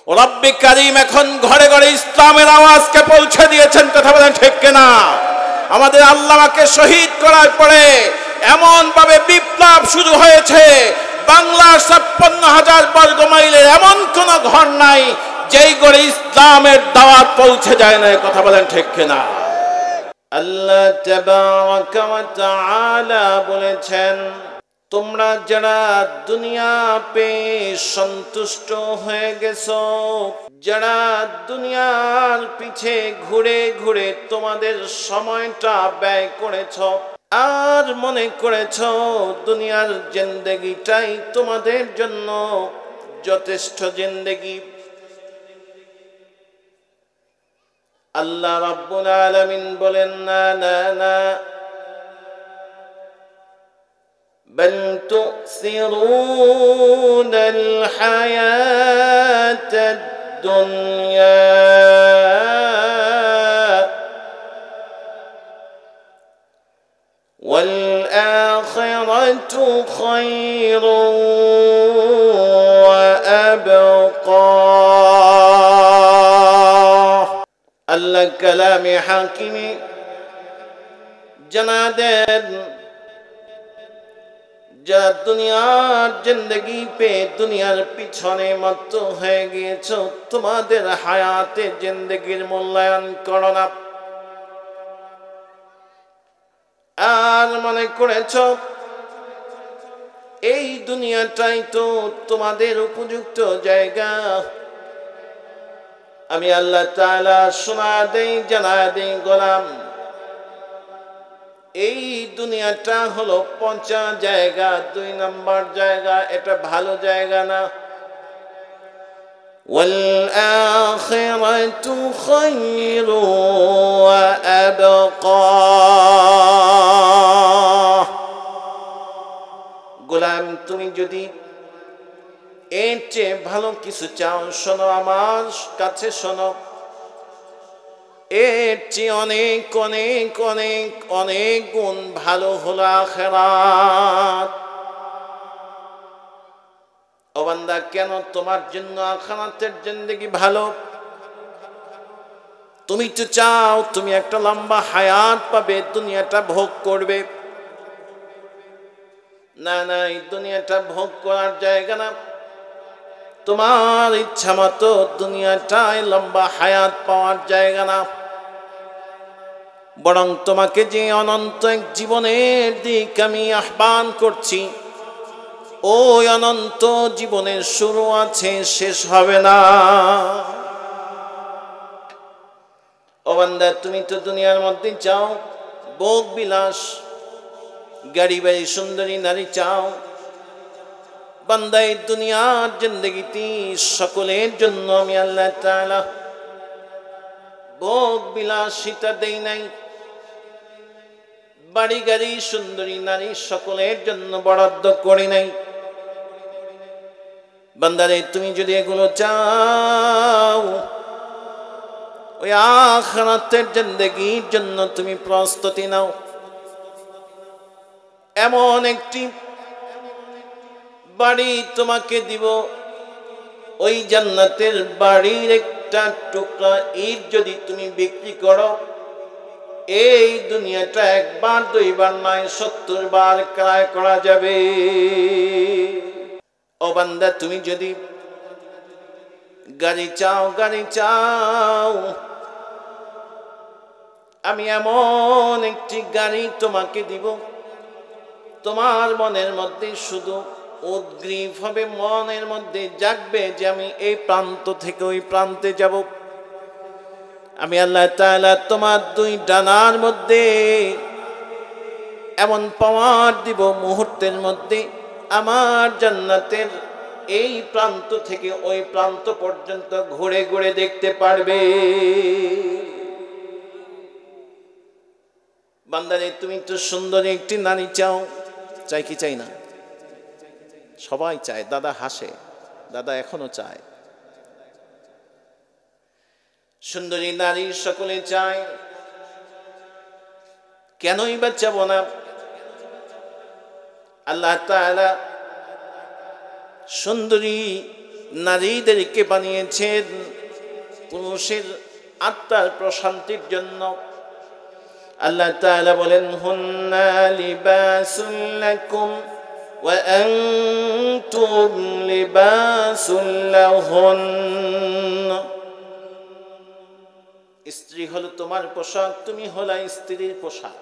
রব্বি কারীম এখন ঘরে ঘরে ইসলামের আওয়াজকে পৌঁছে দিয়েছেন। কথা বলেন ঠিক কিনা? আমাদের আল্লামাকে শহীদ করার পরে এমন ভাবে বিপ্লব শুরু হয়েছে, বাংলার ৫৬,০০০ বর্গ মাইলের এমন কোন ঘর নাই যেই ঘরে ইসলামের দাওয়াত পৌঁছে যায় না। কথা বলেন ঠিক কিনা? আল্লাহ তাবারাকা ওয়া তাআলা বলেছেন, তোমরা যারা দুনিয়া পেয়ে সন্তুষ্ট হয়ে গেছো, যারা দুনিয়ার পিছে ঘুরে ঘুরে তোমাদের সময়টা ব্যয় করেছ আর মনে করেছ দুনিয়ার জিন্দেগিটাই তোমাদের জন্য যথেষ্ট জিন্দেগি, আল্লাহ রাব্বুল আলামিন বলেন না না না, بل تؤثرون الحياة الدنيا والآخرة خير وأبقى। আল্লাহ কালামে হাকিমে জানা দেন, যারা দুনিয়ার জিন্দেগি পেয়ে দুনিয়ার পিছনে মত্ত হয়ে গিয়েছ, তোমাদের হায়াতে জিন্দেগির মূল্যায়ন করো না আর মনে করেছ এই দুনিয়াটাই তো তোমাদের উপযুক্ত জায়গা। আমি আল্লাহ তাআলা শোনা দেই, জানা দেই গোলাম, এই দুনিয়াটা হলো পচা জায়গা, ২ নম্বর জায়গা, এটা ভালো জায়গা না। ওয়াল আখিরাতু খায়রু ওয়া আবকা। গোলাম, তুমি যদি এর চেয়ে ভালো কিছু চাও, শোনো, আমার কাছে শোনো, এর চেয়ে অনেক অনেক অনেক অনেক গুণ ভালো হলো আখিরাত। ও বান্দা, কেন তোমার জন্য আখিরাতের জিন্দেগি ভালো? তুমি তো চাও তুমি একটা লম্বা হায়াত পাবে, দুনিয়াটা ভোগ করবে। না না, এই দুনিয়াটা ভোগ করার জায়গা না। তোমার ইচ্ছা মতো দুনিয়াটাই লম্বা হায়াত পাওয়ার জায়গা না, বরং তোমাকে যে অনন্ত এক জীবনের দিক আমি আহ্বান করছি, ওই অনন্ত জীবনের শুরু আছে, শেষ হবে না। ও বান্দা, তুমি তো দুনিয়ার মধ্যে চাও ভোগ বিলাস, গাড়ি বাড়ি, সুন্দরী নারী চাও। বান্দা, এই দুনিয়ার জিন্দেগিতে সকলের জন্য আমি আল্লাহ তাআলা ভোগ বিলাসিতা দেই নাই। বাড়ি গাড়ি, সুন্দরী নারী সকলের জন্য বরাদ্দ করি নাই। বান্দারে, তুমি যদি এগুলো চাও, ওই আখিরাতের জিন্দেগির জন্য তুমি প্রস্তুতি নাও। এমন একটি বাড়ি তোমাকে দিব, ওই জান্নাতের বাড়ির একটা টুকরা ইট যদি তুমি বিক্রি করো, এই দুনিয়াটা একবার দুইবার নয় ৭০ বার ক্রয় করা যাবে। ও বান্দা, তুমি যদি গাড়ি চাও, গাড়ি চাও, আমি এমন একটি গাড়ি তোমাকে দিব, তোমার মনের মধ্যে শুধু উদ্গ্রীব হবে, মনের মধ্যে জাগবে যে আমি এই প্রান্ত থেকে ওই প্রান্তে যাব। আমি আল্লাহ তাআলা তোমার ২ ডানার মধ্যে এমন পাওয়ার দিব, মুহূর্তের মধ্যে আমার জান্নাতের এই প্রান্ত থেকে ওই প্রান্ত পর্যন্ত ঘুরে ঘুরে দেখতে পারবে। বান্দারে, তুমি তো সুন্দর একটি নারী চাও, চাই কি চাই না? সবাই চায়। দাদা হাসে, দাদা এখনো চায়। সুন্দরী নারী সকলে চায়, কেনই বা চাবো না? আল্লাহ তাআলা সুন্দরী নারীদেরকে বানিয়েছেন পুরুষের আত্মার প্রশান্তির জন্য। আল্লাহ তাআলা বলেন হুন্না লিবাসুল লাকুম ওয়া আনতুম লিবাসুল লাহুন। স্ত্রী হলো তোমার পোশাক, তুমি হলা স্ত্রীর পোশাক।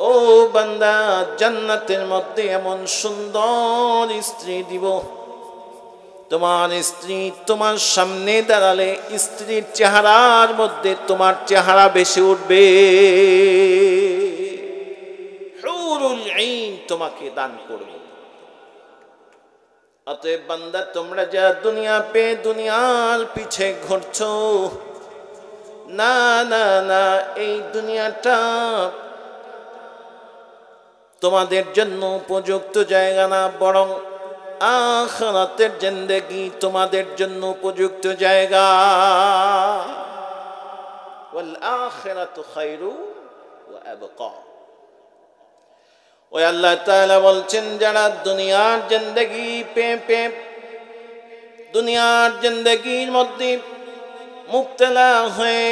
ও বান্দা, জান্নাতের মধ্যে এমন সুন্দর স্ত্রী দিব, তোমার স্ত্রী তোমার সামনে দাঁড়ালে স্ত্রীর চেহারার মধ্যে তোমার চেহারা বেশি উঠবে। হুরুল আইন তোমাকে দান করবে। অতএব বান্দা, তোমরা যা দুনিয়া পেয়ে দুনিয়ার পিছে ঘুরছো, না না না, এই দুনিয়াটা তোমাদের জন্য উপযুক্ত জায়গা না, বরং আখিরাতের জিন্দেগি তোমাদের জন্য উপযুক্ত জায়গা। ওয়াল আখিরাতু খায়রু ওয়া আবকা। ওই আল্লাহ তাআলা বলছেন, যারা দুনিয়ার জিন্দেগি পেয়ে দুনিয়ার জিন্দেগির মধ্যে মুবতলা হয়ে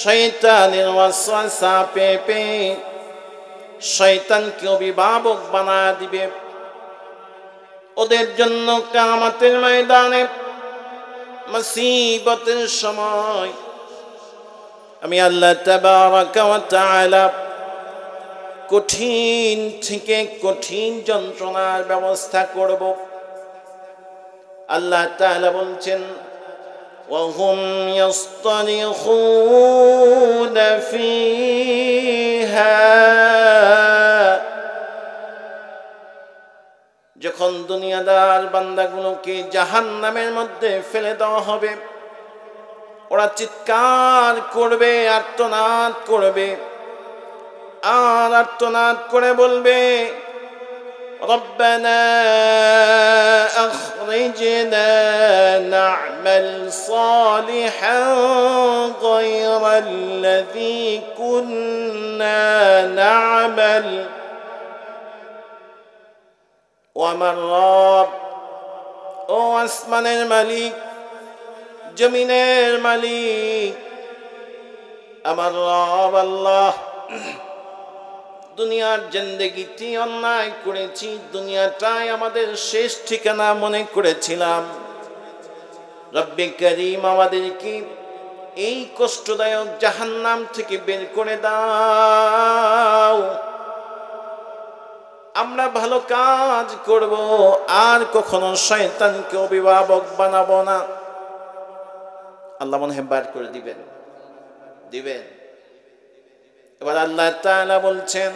শয়তানের ওয়াসওয়াসা পেয়ে শয়তানকে অভিভাবক বানায় দিবে, ওদের জন্য কিয়ামতের ময়দানে মুসিবতের সময় আমি আল্লাহ তাবারাকা ওয়া তাআলা কঠিন থেকে কঠিন যন্ত্রণার ব্যবস্থা করব। আল্লাহ তাআলা বলছেন ওয়াহুম ইয়াসতারিখুনা ফিহা, যখন দুনিয়াদার বান্দাগুলোকে জাহান্নামের মধ্যে ফেলে দেওয়া হবে, ওরা চিৎকার করবে, আর্তনাদ করবে, আর আর্তনাদ করে বলবে রব্বানা আখরিজনা না'মাল সালিহান গায়রাল্লাযী কুন্না না'মাল ও আমার রব, ও আসমানের মালিক, জমিনের মালিক, আমার রব আল্লাহ, দুনিয়ার জিন্দেগিতে অন্যায় করেছি, দুনিয়াটাই আমাদের শেষ ঠিকানা মনে করেছিলাম। রব্বে করিম, আমাদেরকে এই কষ্টদায়ক জাহান্নাম থেকে বের করে দাও, আমরা ভালো কাজ করব, আর কখনো শয়তানকে অভিভাবক বানাবো না। আল্লাহ মনে হয় বার করে দিবেন। এবার আল্লাহ তাআলা বলছেন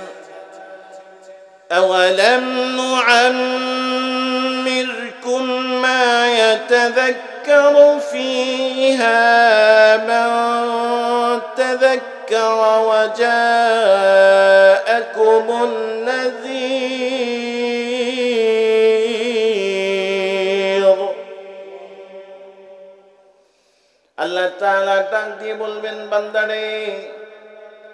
আওয়ালাম নুআম্মিরকুম মা ইয়াতাযাক্কারু ফীহা মান তাযাক্কারা ওয়া জাআকুমুন নাযীর। আল্লাহ তাআলা ডাক দিয়ে বলবেন, বান্দারে,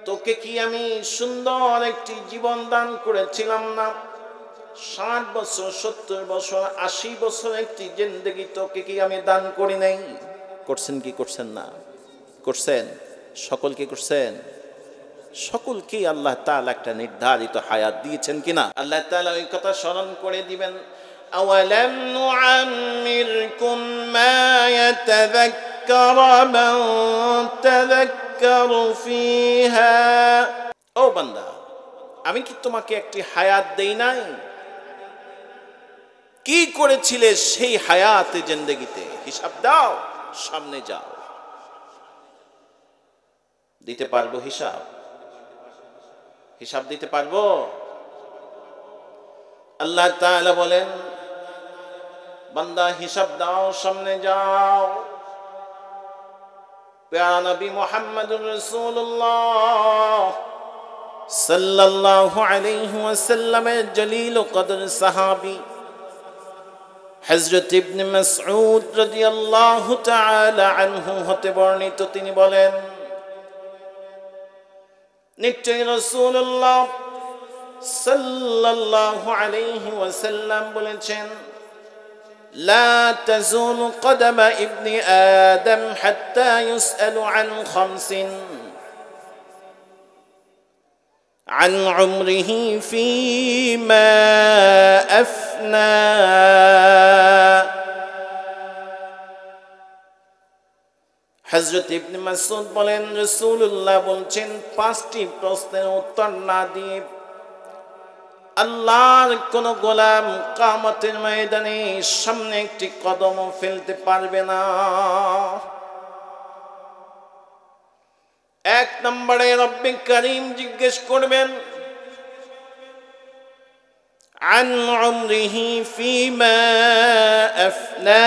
তোকে কি আমি সুন্দর একটি জীবন দান করেছিলাম না? 60 বছর, 70 বছর, 80 বছর একটি জিন্দেগি তোকে কি আমি দান করি নাই? করছেন কি করছেন না? করছেন। সকলকে করছেন। সকলকে আল্লাহ তাআলা একটা নির্ধারিত হায়াত দিয়েছেন কিনা? আল্লাহ তাআলা ওই কথা স্মরণ করে দিবেন, আওয়ালাম নুআম্মিরকুম মা ইয়াতাযাক্কারা মান তাযাক্কারু ফীহা। ও বান্দা, আমি কি তোমাকে একটি হায়াত দেই নাই? কি করেছিলে সেই হায়াতে জিন্দেগিতে? হিসাব দাও, সামনে যাও। দিতে পারবো হিসাব? হিসাব দিতে পারবো? আল্লাহ তাআলা বলেন, বান্দা হিসাব দাও, সামনে যাও। প্যারা নবী মুহাম্মদুর রাসূলুল্লাহ সাল্লাল্লাহু আলাইহি ওয়াসাল্লামের জলিল ও কদর সাহাবী হযরত ইবনে মাসউদ রাদিয়াল্লাহু তাআলা আনহু হতে বর্ণিত, তিনি বলেন, নিশ্চয়ই রাসূলুল্লাহ সাল্লাল্লাহু আলাইহি ওয়াসাল্লাম বলেছেন, لا تزول قدم ابن آدم حتى يسأل عن خمس عن عمره فيما أفنى হযরত ইবনে মাসউদ বলেন রাসূলুল্লাহ বলছেন পাঁচটি প্রশ্নের উত্তর না দিয়ে আল্লাহর কোন গোলাম কিয়ামতের ময়দানে সামনে একটি কদমও ফেলতে পারবে না। এক নম্বরে রব্বে করিম জিজ্ঞেস করবেন আন উমরিহি ফিমা আফনা,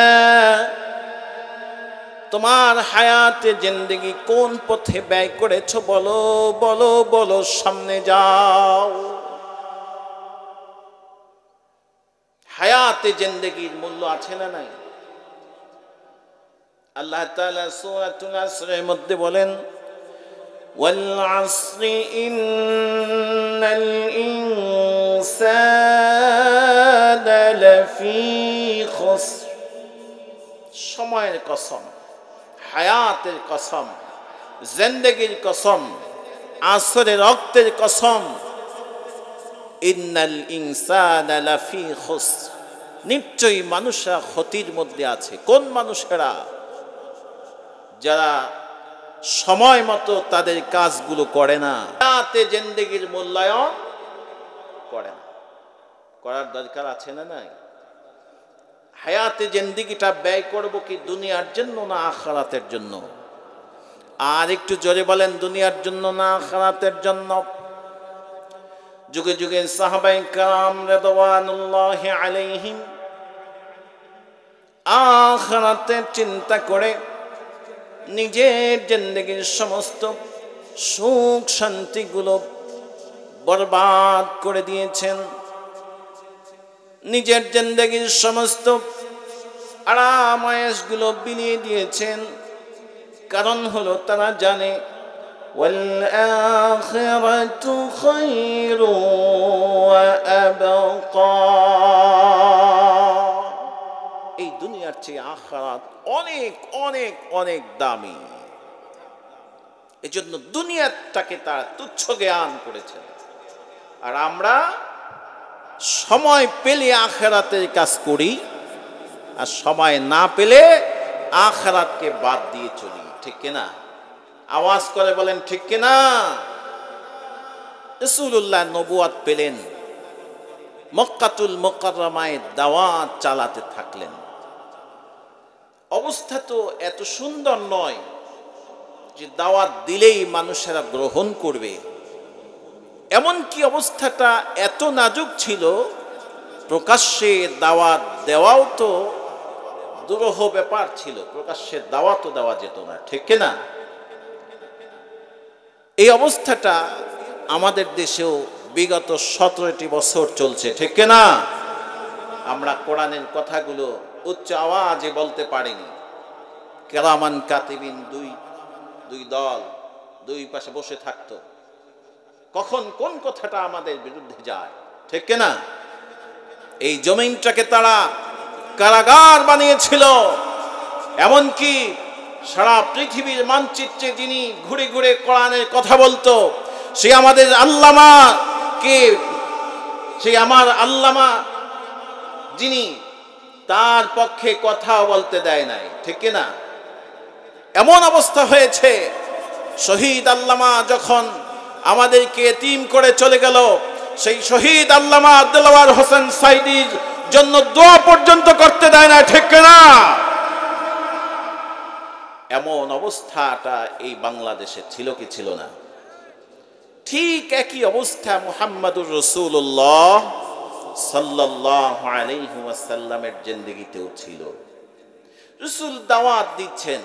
তোমার হায়াতে জিন্দেগি কোন পথে ব্যয় করেছো বলো বলো বলো, সামনে যাও। হায়াতে জিন্দেগির মূল্য আছে না নাই? আল্লাহ তাআলা সূরাতুল আসরের মধ্যে বলেন ওয়াল আসরি ইন্নাল ইনসানা লাফি খুসর, সময়ের কসম, হায়াতের কসম, জিন্দেগির কসম, আসরের রক্তের কসম, ইন্নাল ইনসানা লাফি খুসর, নিশ্চয়ই মানুষরা ক্ষতির মধ্যে আছে। কোন মানুষেরা? যারা সময় মতো তাদের কাজগুলো করে না, হায়াতে জিন্দেগির মূল্যায়ন করে না। করার দরকার আছে না নাই? হায়াতে জিন্দেগিটা ব্যয় করব কি দুনিয়ার জন্য না আখিরাতের জন্য? আর একটু জোরে বলেন, দুনিয়ার জন্য না আখিরাতের জন্য? যুগে যুগে সাহাবায়ে কেরাম রিদওয়ানুল্লাহি আলাইহিম আখিরাতের চিন্তা করে নিজের জিন্দেগির সমস্ত সুখ শান্তিগুলো বরবাদ করে দিয়েছেন, নিজের জিন্দেগির সমস্ত আরাম আয়েশগুলো বিলিয়ে দিয়েছেন। কারণ হলো তারা জানে ওয়াল আখিরাতু খায়রু ওয়া আবকা, এই দুনিয়ার চেয়ে আখিরাত অনেক অনেক অনেক দামি। এজন্য দুনিয়াটাকে তারা তুচ্ছ জ্ঞান করেছেন। আর আমরা সময় পেলে আখিরাতের কাজ করি, আর সময় না পেলে আখিরাতকে বাদ দিয়ে চলি। ঠিক কিনা? আওয়াজ করে বলেন ঠিক কিনা? রাসূলুল্লাহ নবুয়ত পেলেন, মক্কাতুল মুকাররমায় দাওয়াত চালাতে থাকলেন। অবস্থা তো এত সুন্দর নয় যে দাওয়াত দিলেই মানুষেরা গ্রহণ করবে। এমন কি অবস্থাটা এত নাজুক ছিল, প্রকাশ্যে দাওয়াত দেওয়াও তো দুরূহ ব্যাপার ছিল, প্রকাশ্যে দাওয়াতও দেওয়া যেত না। ঠিক না? এই অবস্থাটা আমাদের দেশেও বিগত 17টি বছর চলছে। ঠিক না? আমরা কোরআনের কথাগুলো উচ্চ আওয়াজে বলতে পারিনি। কেরামান কাতিবিন দুই দল দুই পাশে বসে থাকতো, কখন কোন কথাটা আমাদের বিরুদ্ধে যায়। ঠিক না? এই জমিনটাকে তারা কারাগার বানিয়েছিল। এমনকি সারা পৃথিবীর মানচিত্রে যিনি ঘুরে ঘুরে কোরআনের কথা বলতো, সে আমাদের আল্লামা কে, সে আমার আল্লামা যিনি, তার পক্ষে কথা বলতে দেয় নাই। ঠিক না? এমন অবস্থা হয়েছে, শহীদ আল্লামা যখন আমাদেরকে এতিম করে চলে গেল, সেই শহীদ আল্লামা আব্দুল্লাহ হোসেন সাইদির জন্য দোয়া পর্যন্ত করতে দেয় না। ঠিক না? এমন অবস্থাটা এই বাংলাদেশে ছিল কি ছিল না? ঠিক একই অবস্থা মুহাম্মদুর রাসূলুল্লাহ সাল্লাল্লাহু আলাইহি ওয়াসাল্লামের জিন্দেগিতেও ছিল। রাসূল দাওয়াত দিচ্ছেন,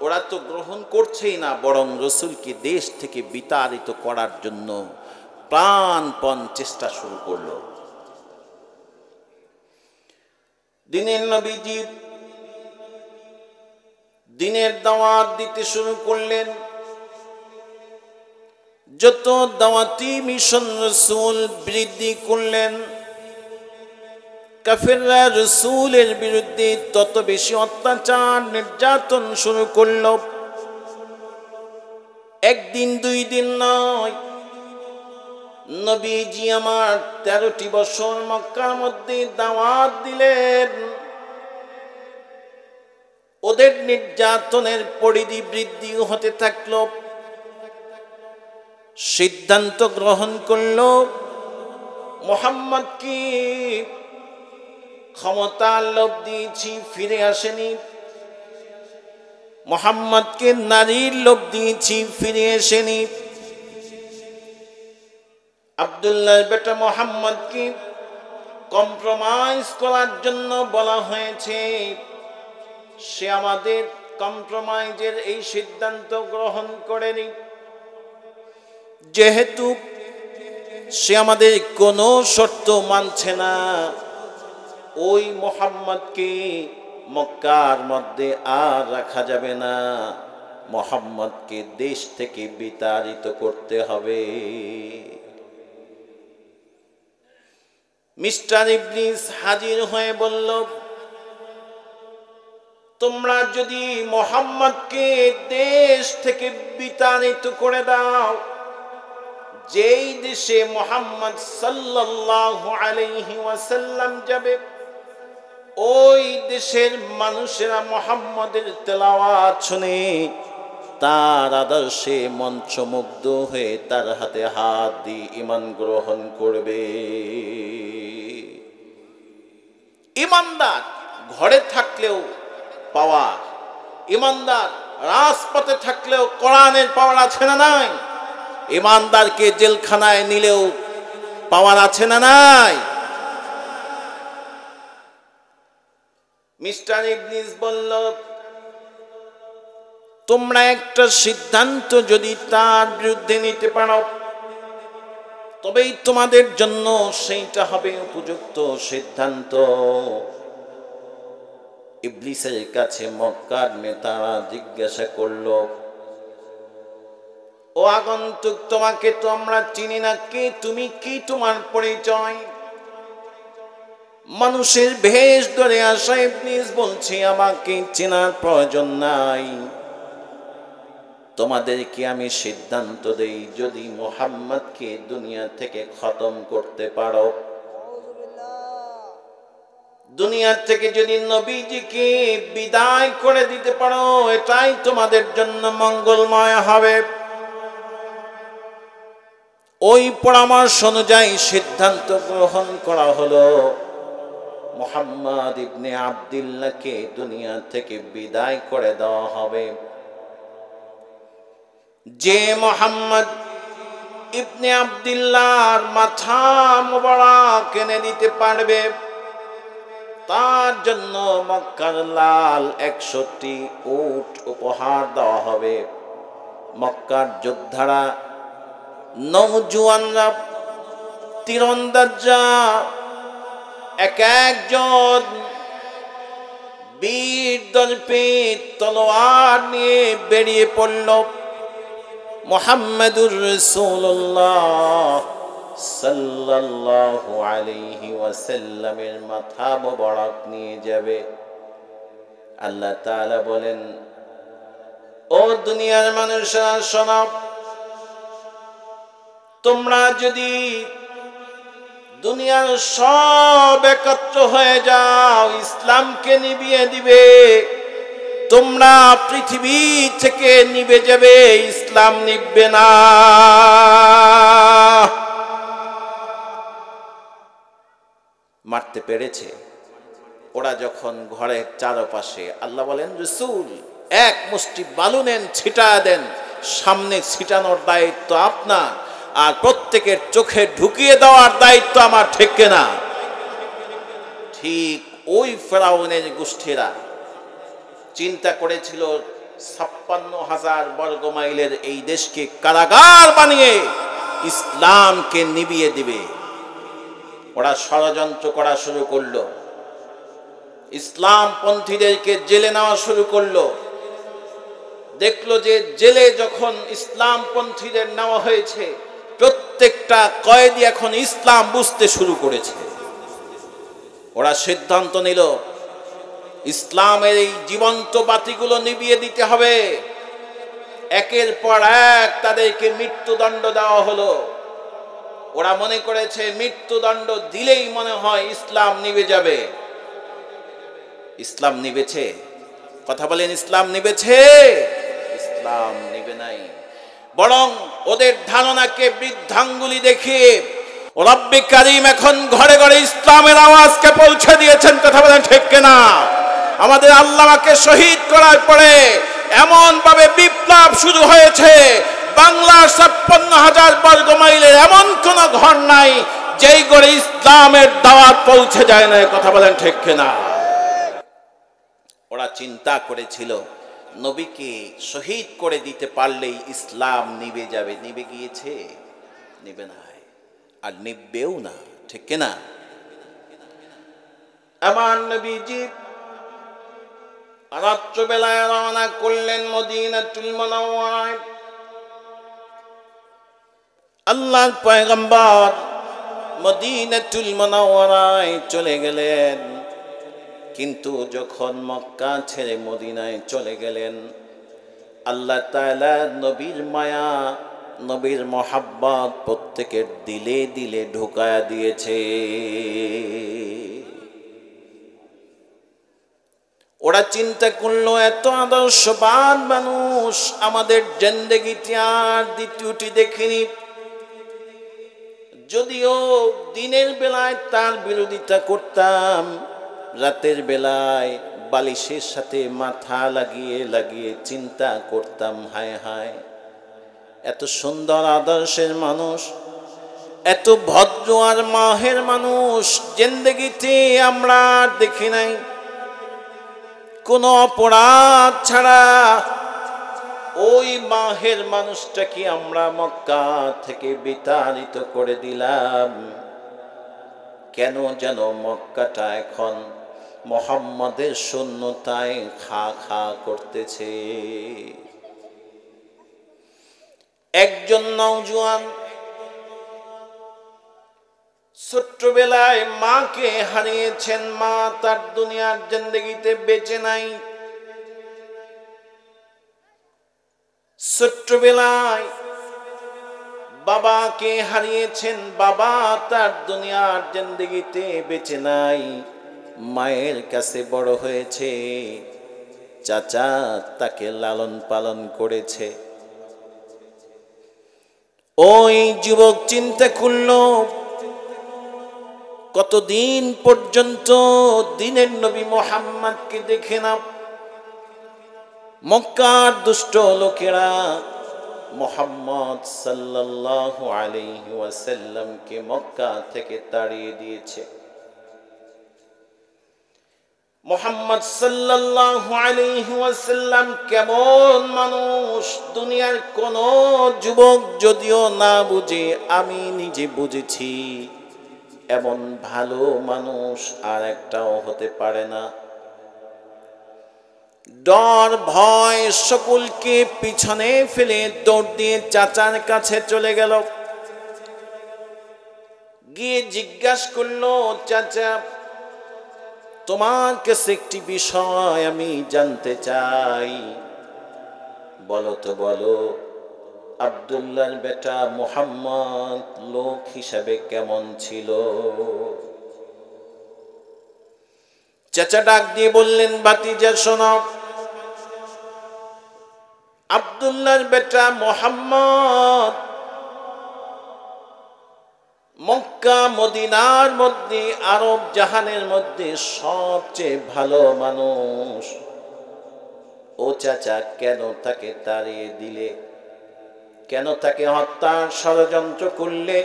ওরা তো গ্রহণ করছেই না, বরং রাসূলকে দেশ থেকে বিতাড়িত করার জন্য প্রাণপণ চেষ্টা শুরু করলো। দিনের নবীজি দিনের দাওয়াত দিতে শুরু করলেন। যত দাওয়াতি মিশন রাসূল বৃদ্ধি করলেন, কাফেররা রাসূলের বিরুদ্ধে তত বেশি অত্যাচার নির্যাতন শুরু করলো। একদিন দুই দিন নয়, নবীজি আমার 13টি বছর মক্কার মধ্যে দাওয়াত দিলেন। ওদের নির্যাতনের পরিধি বৃদ্ধি হতে থাকলো। সিদ্ধান্ত গ্রহণ করলো মুহাম্মদকে ক্ষমতার লোভ দিয়েছি, ফিরে আসেনি। মুহাম্মদকে নারীর লোভ দিয়েছি, ফিরে আসেনি। আব্দুল্লাহর বেটা মুহাম্মদকে কম্প্রোমাইজ করার জন্য বলা হয়েছে। সে আমাদের কম্প্রোমাইজের এই সিদ্ধান্ত গ্রহণ করেনি। যেহেতু সে আমাদের কোনো শর্ত মানছে না, ওই মুহাম্মদকে মক্কার মধ্যে আর রাখা যাবে না। মুহাম্মদকে দেশ থেকে বিতাড়িত করতে হবে। মিস্টার ইবলিস হাজির হয়ে বলল, তোমরা যদি মুহাম্মদকে দেশ থেকে বিতাড়িত করে দাও, যেই দেশে মুহাম্মদ সাল্লাল্লাহু আলাইহি ওয়াসাল্লাম যাবে, ওই দেশের মানুষেরা মুহাম্মদের তেলাওয়াত শুনে তার আদর্শে মন্ত্রমুগ্ধ হয়ে তার হাতে হাত দিয়ে ঈমান গ্রহণ করবে। ঈমানদার ঘরে থাকলেও পাওয়ার, ঈমানদার রাজপথে থাকলেও কোরআনের পাওয়ার আছে না নাই? ঈমানদারকে জেলখানায় নিলেও পাওয়ার আছে না নাই? মিস্টার ইবলিস বলল, তোমরা একটা সিদ্ধান্ত যদি তার বিরুদ্ধে নিতে পারো, তবেই তোমাদের জন্য সেইটা হবে উপযুক্ত সিদ্ধান্ত। ইবলিসের কাছে মক্কার নেতারা জিজ্ঞাসা করল, ও আগন্তুক, তোমাকে তো আমরা চিনি না, কে তুমি, কি তোমার পরিচয়? মানুষের ভেষ ধরে আসা ইবলিস বলছে, আমাকে চেনার প্রয়োজন নাই। তোমাদেরকে আমি সিদ্ধান্ত দেই, যদি মুহাম্মদকে দুনিয়া থেকে খতম করতে পারো, দুনিয়া থেকে যদি নবীজিকে বিদায় করে দিতে পারো, এটাই তোমাদের জন্য মঙ্গলময় হবে। ওই পরামর্শ অনুযায়ী সিদ্ধান্ত গ্রহণ করা হলো, মুহাম্মদ ইবনে আব্দুল্লাহকে দুনিয়া থেকে বিদায় করে দেওয়া হবে। যে মুহাম্মদ ইবনে আব্দুল্লাহর মাথা মোবারক এনে দিতে পারবে, তার জন্য মক্কার লাল 100টি উট উপহার দেওয়া হবে। মক্কার যোদ্ধারা, নওজোয়ানরা, তীরন্দাজরা এক একজন বীর দর্পে তলোয়ার নিয়ে বেরিয়ে পড়ল। মুহাম্মাদুর রাসূলুল্লাহ সাল্লাল্লাহু আলাইহি ওয়াসাল্লামের মাথা মোবারক নিয়ে যাবে। আল্লাহ তাআলা বলেন, ও দুনিয়ার মানুষরা শোনো, তোমরা যদি দুনিয়ার সব একত্র হয়ে যাও, ইসলামকে নিভিয়ে দিবে, তোমরা পৃথিবী থেকে নিভে যাবে, ইসলাম নিভবে না। মারতে পেরেছে ওরা যখন ঘরের চারপাশে। আল্লাহ বলেন, রাসূল এক মুষ্টি বালু নেন, ছিটা দেন, সামনে ছিটানোর দায়িত্ব আপনার, আর প্রত্যেকের চোখে ঢুকিয়ে দেওয়ার দায়িত্ব আমার, ঠিক না? ঠিক ওই ফেরাউনের গোষ্ঠীরা চিন্তা করেছিল 56,000 বর্গ মাইলের এই দেশকে কারাগার বানিয়ে ইসলামকে নিভিয়ে দিবে। ওরা ষড়যন্ত্র করা শুরু করলো, ইসলাম পন্থীদেরকে জেলে নেওয়া শুরু করলো। দেখলো যে জেলে যখন ইসলাম পন্থীদের নেওয়া হয়েছে, প্রত্যেকটা কয়েদি এখন ইসলাম বুঝতে শুরু করেছে। ওরা সিদ্ধান্ত নিল ইসলামের এই জীবন্ত বাতিগুলো নিভিয়ে দিতে হবে। একের পর এক তাদেরকে মৃত্যুদণ্ড দেওয়া হলো। ওরা মনে করেছে মৃত্যুদণ্ড দিলেই মনে হয় ইসলাম নিভে যাবে। ইসলাম নিভেছে? কথা বলেন, ইসলাম নিভেছে? ইসলাম নিভে নাই, বরং ওদের ধারণাকে বৃদ্ধাঙ্গুলি দেখিয়ে রব্বে কারীম এখন ঘরে ঘরে ইসলামের আওয়াজকে পৌঁছে দিয়েছেন। কথা বলেন ঠিক কিনা? আমাদের আল্লাহকে শহীদ করার পরে এমন ভাবে বিপ্লব শুরু হয়েছে, বাংলার ৫৬,০০০ বর্গ মাইলের এমন কোন ঘর নাই যেই ঘরে ইসলামের দাওয়াত পৌঁছে যায় না। কথা বলেন ঠিক কিনা? ওরা চিন্তা করেছিল নবীকে শহীদ করে দিতে পারলেই ইসলাম নিভে যাবে। নিভে গিয়েছে? নিভে নাই, আর নিভবেও না। ঠিক কিনা? আমার নবীজি রাত্রবেলায় রওনা করলেন মদিনাতুল মুনাওয়ারায়। আল্লাহর পয়গম্বর মদিনাতুল মুনাওয়ারায় চলে গেলেন, কিন্তু যখন মক্কা ছেড়ে মদিনায় চলে গেলেন, আল্লাহ তাআলা নবীর মায়া, নবীর মহাব্বত প্রত্যেকের দিলে দিলে ঢুকায়া দিয়েছে। ওরা চিন্তা করলো এত আদর্শবান মানুষ আমাদের জিন্দেগিতে আর দ্বিতীয়টি দেখিনি। যদিও দিনের বেলায় তার বিরোধিতা করতাম, রাতের বেলায় বালিশের সাথে মাথা লাগিয়ে লাগিয়ে চিন্তা করতাম, হায় হায় এত সুন্দর আদর্শের মানুষ, এত ভদ্র আর মাহের মানুষ জিন্দেগিতে আমরা দেখি নাই। কোনো অপরাধ ছাড়া ওই মাহের মানুষটাকে আমরা মক্কা থেকে বিতাড়িত করে দিলাম। কেন যেন মক্কাটা এখন মুহাম্মাদের শূন্যতায় খা খা করতেছে। একজন নওজোয়ান ছোট্টবেলায় মাকে হারিয়েছেন, মা তার দুনিয়ার জিন্দেগিতে বেঁচে নাই। ছোট্টবেলায় বাবাকে হারিয়েছেন, বাবা তার দুনিয়ার জিন্দেগিতে বেঁচে নাই। মায়ের কাছে বড় হয়েছে, চাচা তাকে লালন পালন করেছে। ওই যুবক চিন্তা করলো কতদিন পর্যন্ত দিনের নবী মুহাম্মদকে দেখে না। মক্কার দুষ্ট লোকেরা মুহাম্মদ সাল্লাল্লাহু আলাইহি ওয়াসাল্লামকে মক্কা থেকে তাড়িয়ে দিয়েছে। মুহাম্মদ সাল্লাল্লাহু আলাইহি ওয়াসাল্লাম কেমন মানুষ দুনিয়ার কোন যুবক যদিও না বুঝে, আমি নিজে বুঝেছি এমন ভালো মানুষ আর একটাও হতে পারে না। ডর ভয় সকলকে পিছনে ফেলে দৌড় দিয়ে চাচার কাছে চলে গেল। গিয়ে জিজ্ঞাসা করলো, চাচা তোমার কাছে একটি বিষয় আমি জানতে চাই, বলো তো বলো আব্দুল্লাহর বেটা মুহাম্মদ লোক হিসাবে কেমন ছিল? চাচা ডাক দিয়ে বললেন, ভাতিজা শোনো, আব্দুল্লাহর বেটা মুহাম্মদ মক্কা মদিনার মধ্যে, আরব জাহানের মধ্যে সবচেয়ে ভালো মানুষ। ও চাচা কেন তাকে তাড়িয়ে দিলে? কেন তাকে হত্যার ষড়যন্ত্র করলে?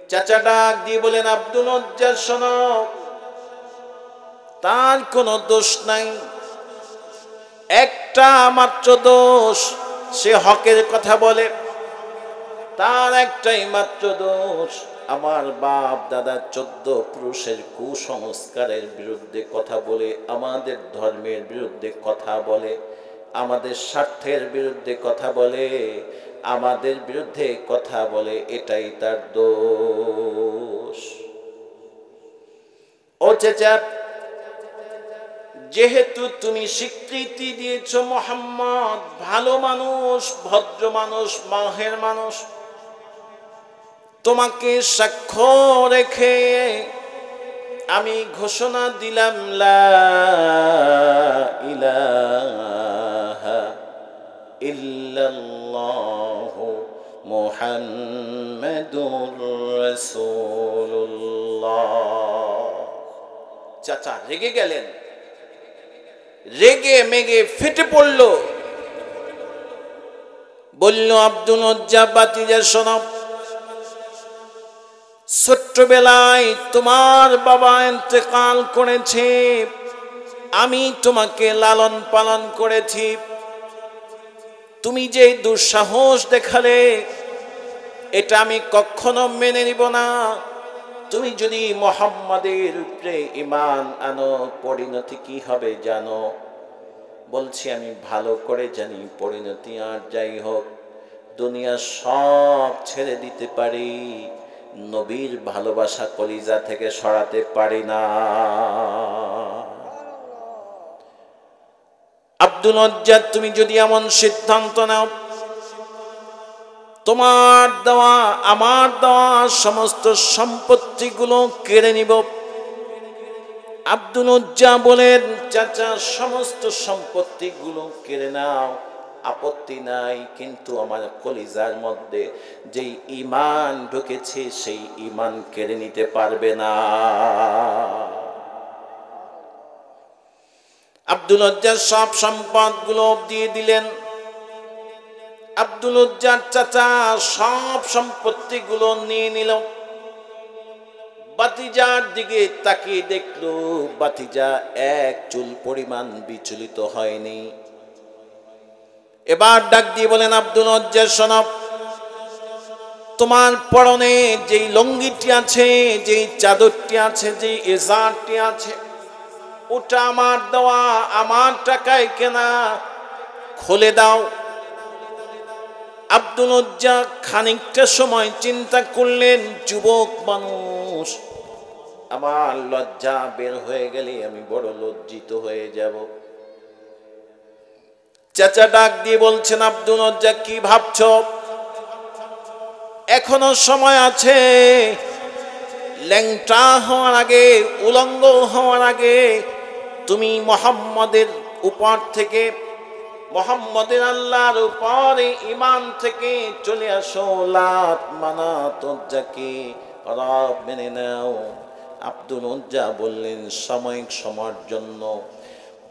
চাচা ডাক দিয়ে বলেন, আব্দুল উজ্জা শোনো, তার কোনো দোষ নাই, একটা মাত্র দোষ, সে হকের কথা বলে। তার একটাই মাত্র দোষ, আমার বাপ দাদা 14 পুরুষের কুসংস্কারের বিরুদ্ধে কথা বলে, আমাদের ধর্মের বিরুদ্ধে কথা বলে, আমাদের স্বার্থের বিরুদ্ধে কথা বলে, আমাদের বিরুদ্ধে কথা বলে, এটাই তার দোষ। ও চাচা, যেহেতু তুমি স্বীকৃতি দিয়েছ মুহাম্মদ ভালো মানুষ, ভদ্র মানুষ, মাহের মানুষ, তোমাকে সাক্ষ্য রেখে আমি ঘোষণা দিলাম লা ইলাহা ইল্লাল্লাহু মুহাম্মাদুর রাসূলুল্লাহ। চাচা রেগে গেলেন, রেগে মেগে ফেটে পড়ল, বলল আব্দুল উজ্জা বাতিজা শোনো, ছোট্টবেলায় তোমার বাবা ইন্তেকাল করেছে, আমি তোমাকে লালন পালন করেছি, তুমি যে দুঃসাহস দেখালে এটা আমি কখনো মেনে নিব না। তুমি যদি মুহাম্মাদের উপরে ঈমান আনো পরিণতি কি হবে জানো? বলছি আমি ভালো করে জানি পরিণতি আর যাই হোক দুনিয়া সব ছেড়ে দিতে পারি, নবীর ভালোবাসা কলিজা থেকে সরাতে পারি না। আব্দুল উজ্জা, তুমি যদি এমন সিদ্ধান্ত নাও, তোমার দেওয়া আমার দেওয়া সমস্ত সম্পত্তিগুলো কেড়ে নিব। আব্দুল উজ্জা বলেন, চাচা সমস্ত সম্পত্তিগুলো কেড়ে নাও, আপত্তি নাই, কিন্তু আমার কলিজার মধ্যে যেই ঈমান ঢুকেছে সেই ঈমান কেড়ে নিতে পারবে না। আব্দুল উজ্জা সব সম্পদগুলো দিয়ে দিলেন। আব্দুল উজ্জার চাচা সব সম্পত্তিগুলো নিয়ে নিল। বাতিজার দিকে তাকিয়ে দেখলো বাতিজা এক চুল পরিমাণ বিচলিত হয়নি। এবার ডাক দিয়ে বলেন, আব্দুল উজ্জা শোনো, তোমার পরনে যেই লঙ্গিটি আছে, যেই চাদরটি আছে, যেই ইজারটি আছে, ওটা আমার দেওয়া, আমার টাকায় কেনা, খুলে দাও। আব্দুল উজ্জা খানিকটা সময় চিন্তা করলেন, যুবক মানুষ, আমার লজ্জা বের হয়ে গেলে আমি বড় লজ্জিত হয়ে যাব। চাচা ডাক দিয়ে বলছেন, আব্দুল উজ্জা কি ভাবছো? এখনো সময় আছে, ল্যাংটা হওয়ার আগে, উলঙ্গ হওয়ার আগে তুমি মুহাম্মাদের উপর থেকে, মুহাম্মাদের আল্লাহর উপরে ঈমান থেকে চলে আসো, লাত মানাত উজ্জাকে রব মেনে নাও। আব্দুল উজ্জা বললেন, সাময়িক সময়ের জন্য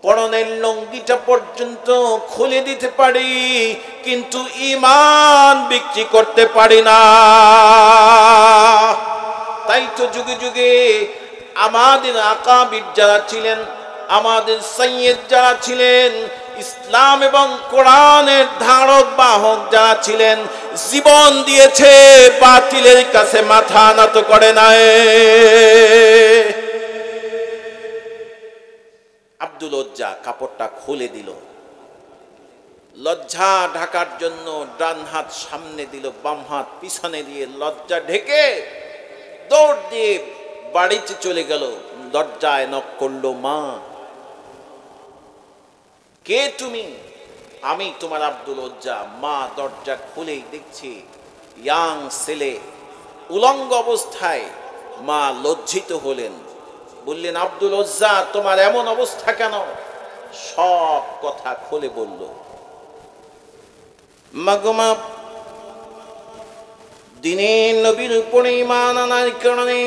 পরনের লঙ্গিটা পর্যন্ত খুলে দিতে পারি, কিন্তু ঈমান বিক্রি করতে পারি না। তাই তো যুগে যুগে আমাদের আকাবির যারা ছিলেন, আমাদের সাইয়্যিদ যারা ছিলেন, ইসলাম এবং কোরআনের ধারক বাহক যারা ছিলেন, জীবন দিয়েছে, বাতিলের কাছে মাথা নত করে নাই। আব্দুল উজ্জা কাপড়টা খুলে দিল, লজ্জা ঢাকার জন্য ডান হাত সামনে দিল, বাম হাত পিছনে দিয়ে লজ্জা ঢেকে দৌড় দিয়ে বাড়িতে চলে গেল। দরজায় নক করলো, মা কে তুমি? আমি তোমার আব্দুল উজ্জা। মা দরজা খুলেই দেখছি ইয়াং ছেলে উলঙ্গ অবস্থায়। মা লজ্জিত হলেন, বললেন, আব্দুল উজ্জা তোমার এমন অবস্থা কেন? সব কথা খুলে বলল। মাগমা, দিনের নবীর উপরে ঈমান আনার কারণে,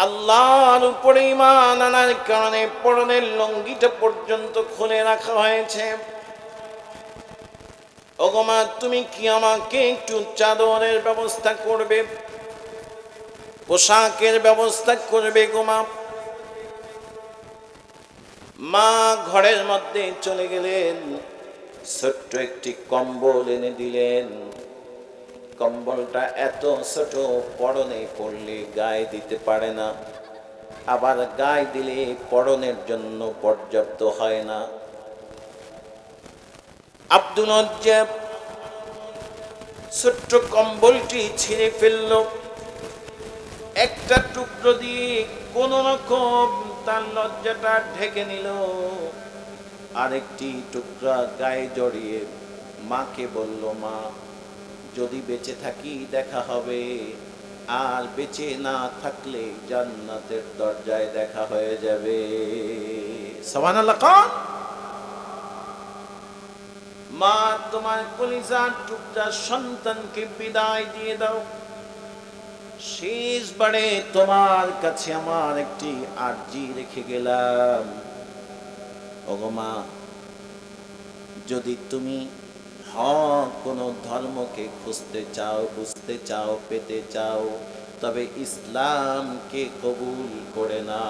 আল্লাহর উপরে ঈমান আনার কারণে পরনের লঙ্গিটা পর্যন্ত খুলে রাখা হয়েছে। ওগো মা, তুমি কি আমাকে একটু চাদরের ব্যবস্থা করবে, পোশাকের ব্যবস্থা করবে গো মা? মা ঘরের মধ্যে চলে গেলেন, ছোট্ট একটি কম্বল এনে দিলেন। কম্বলটা এত ছোট, পরনে পড়লে গায়ে দিতে পারে না, আবার গায়ে দিলে পরনের জন্য পর্যাপ্ত হয় না। আব্দুল উজ্জা ছোট্ট কম্বলটি ছিঁড়ে ফেলল, একটা টুকরো দিয়ে কোন রকম তার লজ্জাটা ঢেকে নিল, আরেকটি টুকরা গায়ে জড়িয়ে মাকে বলল, মা যদি বেঁচে থাকি দেখা হবে, আর বেঁচে না থাকলে জান্নাতের দরজায় দেখা হয়ে যাবে। সুবহানাল্লাহ। কোন মা তোমার কলিজার টুকরা সন্তানকে বিদায় দিয়ে দাও, শেষবারে তোমার কাছে আমার একটি আরজি রেখে গেলাম। ওগো মা, যদি তুমি হক কোনো ধর্মকে খুঁজতে চাও, বুঝতে চাও, পেতে চাও, তবে ইসলামকে কবুল করে না।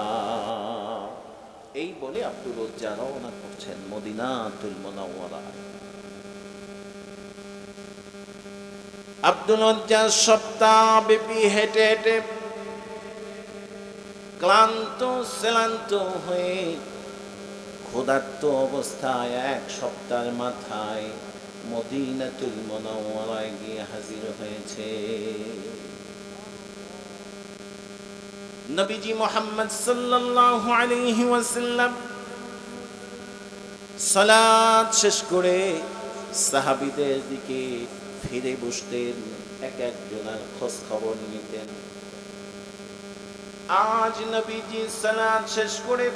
এই বলে আব্দুল উজ্জা রওনা করছেন মদিনাতুল মুনাওয়ারায়। আব্দুল উজ্জা সপ্তাহব্যাপী হেঁটে হেঁটে ক্লান্ত শ্রান্ত হয়ে ক্ষুধার্ত অবস্থায় এক সপ্তাহের মাথায় মদিনাতুল মুনাওয়ারায় গিয়ে হাজির হয়েছে। নবীজি মুহাম্মদ সাল্লাল্লাহু আলাইহি ওয়াসাল্লাম সালাত শেষ করে সাহাবীদের দিকে ফিরে বসতেন, এক একজনের খোঁজ খবর নিতেন। আজ নবীজি সালাত শেষ করে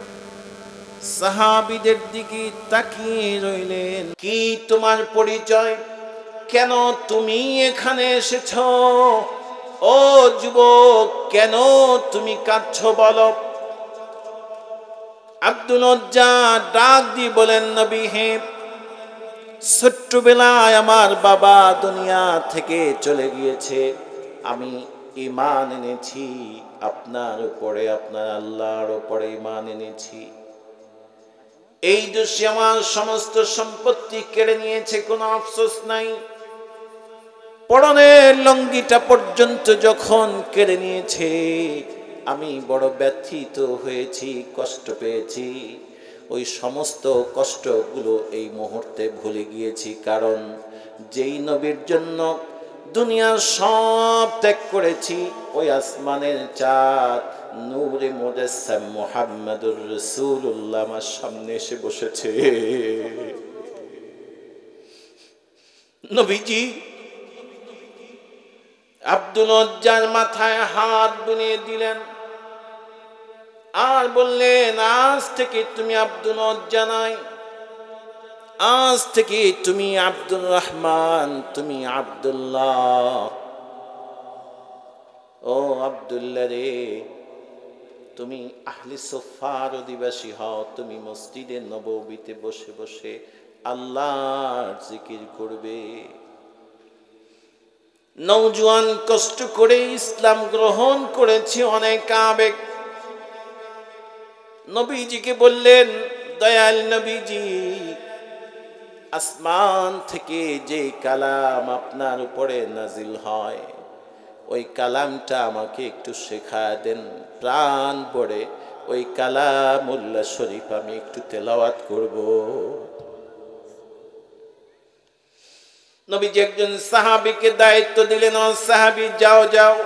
সাহাবীদের দিকে তাকিয়ে রইলেন। কি তোমার পরিচয়? কেন তুমি এখানে এসেছো? ও যুবক, কেন তুমি কাঁদছো বলো? আব্দুল উজ্জা ডাক দিয়ে বলেন, নবী হে, ছোট্টবেলায় আমার বাবা দুনিয়া থেকে চলে গিয়েছে, আমি ঈমান এনেছি আপনার উপরে, আপনার আল্লাহর উপরে ঈমান এনেছি। এই দোষী আমার সমস্ত সম্পত্তি কেড়ে নিয়েছে, কোনো আফসোস নাই। পরনের লঙ্গিটা পর্যন্ত যখন কেড়ে নিয়েছে, আমি বড় ব্যথিত হয়েছি, কষ্ট পেয়েছি। ওই সমস্ত কষ্টগুলো এই মুহূর্তে ভুলে গিয়েছি, কারণ যেই নবীর জন্য দুনিয়ার সব ত্যাগ করেছি, ওই আসমানের চাঁদ নূরে মুজাসসাম মুহাম্মাদুর রাসূলুল্লাহ আমার সামনে এসে বসেছে। নবীজি আব্দুল উজ্জার মাথায় হাত বুলিয়ে দিলেন আর বললেন, আজ থেকে তুমি আব্দুল উজ্জা নাই, আজ থেকে তুমি আব্দুর রহমান, তুমি আব্দুল্লাহ। ও আব্দুল্লাহ রে, তুমি আহলে সুফার অধিবাসী হও, তুমি মসজিদে নববীতে বসে বসে আল্লাহর জিকির করবে। নওজোয়ান কষ্ট করে ইসলাম গ্রহণ করেছে, অনেক আবেগ। নবীজিকে বললেন, দয়াল নবীজি, আসমান থেকে যে কালাম আপনার উপরে নাজিল হয়, ওই কালামটা আমাকে একটু শেখায় দেন, প্রাণ ভরে ওই কালামুল্লাহ শরীফ আমি একটু তেলাওয়াত করব। নবীজি একজন সাহাবীকে দায়িত্ব দিলেন, ও সাহাবী, যাও যাও,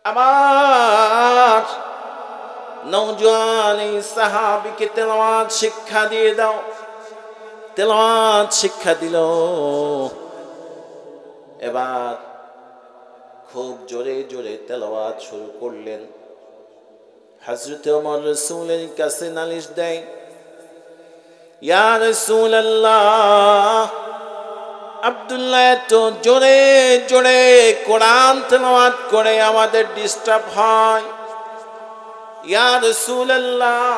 আমার নওজোয়ান এই সাহাবীকে তেলাওয়াত শিক্ষা দিয়ে দাও। তেলাওয়াত শিক্ষা দিল। এবার খুব জোরে জোরে তেলাওয়াত শুরু করলেন। হযরত ওমর রাসূলের কাছে নালিশ দেয়, ইয়া রাসূলুল্লাহ, আব্দুল্লাহ তো জোরে জোরে কোরআন তেলাওয়াত করে আমাদের ডিস্টার্ব হয়। ইয়া রাসূলুল্লাহ,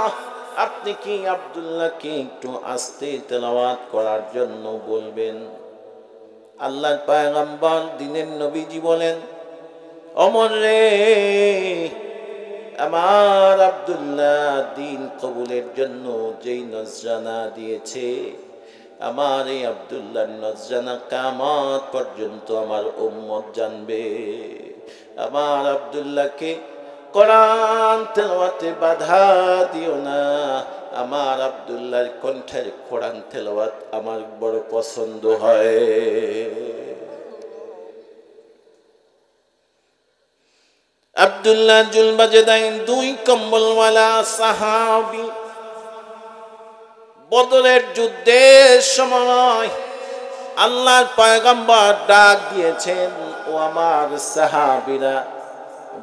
আপনি কি আব্দুল্লাহকে একটু আস্তে তেলাওয়াত করার জন্য বলবেন? আল্লাহর পয়গম্বর দিনের নবীজি বলেন, ওমর রে, আমার আব্দুল্লাহ দিন কবুলের জন্য যেই নজরানা দিয়েছে, আমার এই আব্দুল্লাহর নজরানা কিয়ামত পর্যন্ত আমার উম্মত জানবে। আমার আব্দুল্লাহকে কোরআন তেলাওয়াতে বাধা দিও না। আমার আব্দুল্লাহর কণ্ঠের কোরআন তেলাওয়াত আমার বড় পছন্দ হয়। আব্দুল্লাহ জুলবাজদাইন দুই কম্বলওয়ালা সাহাবী বদরের যুদ্ধের সময় আল্লাহর পয়গম্বর ডাক দিয়েছেন, ও আমার সাহাবীরা,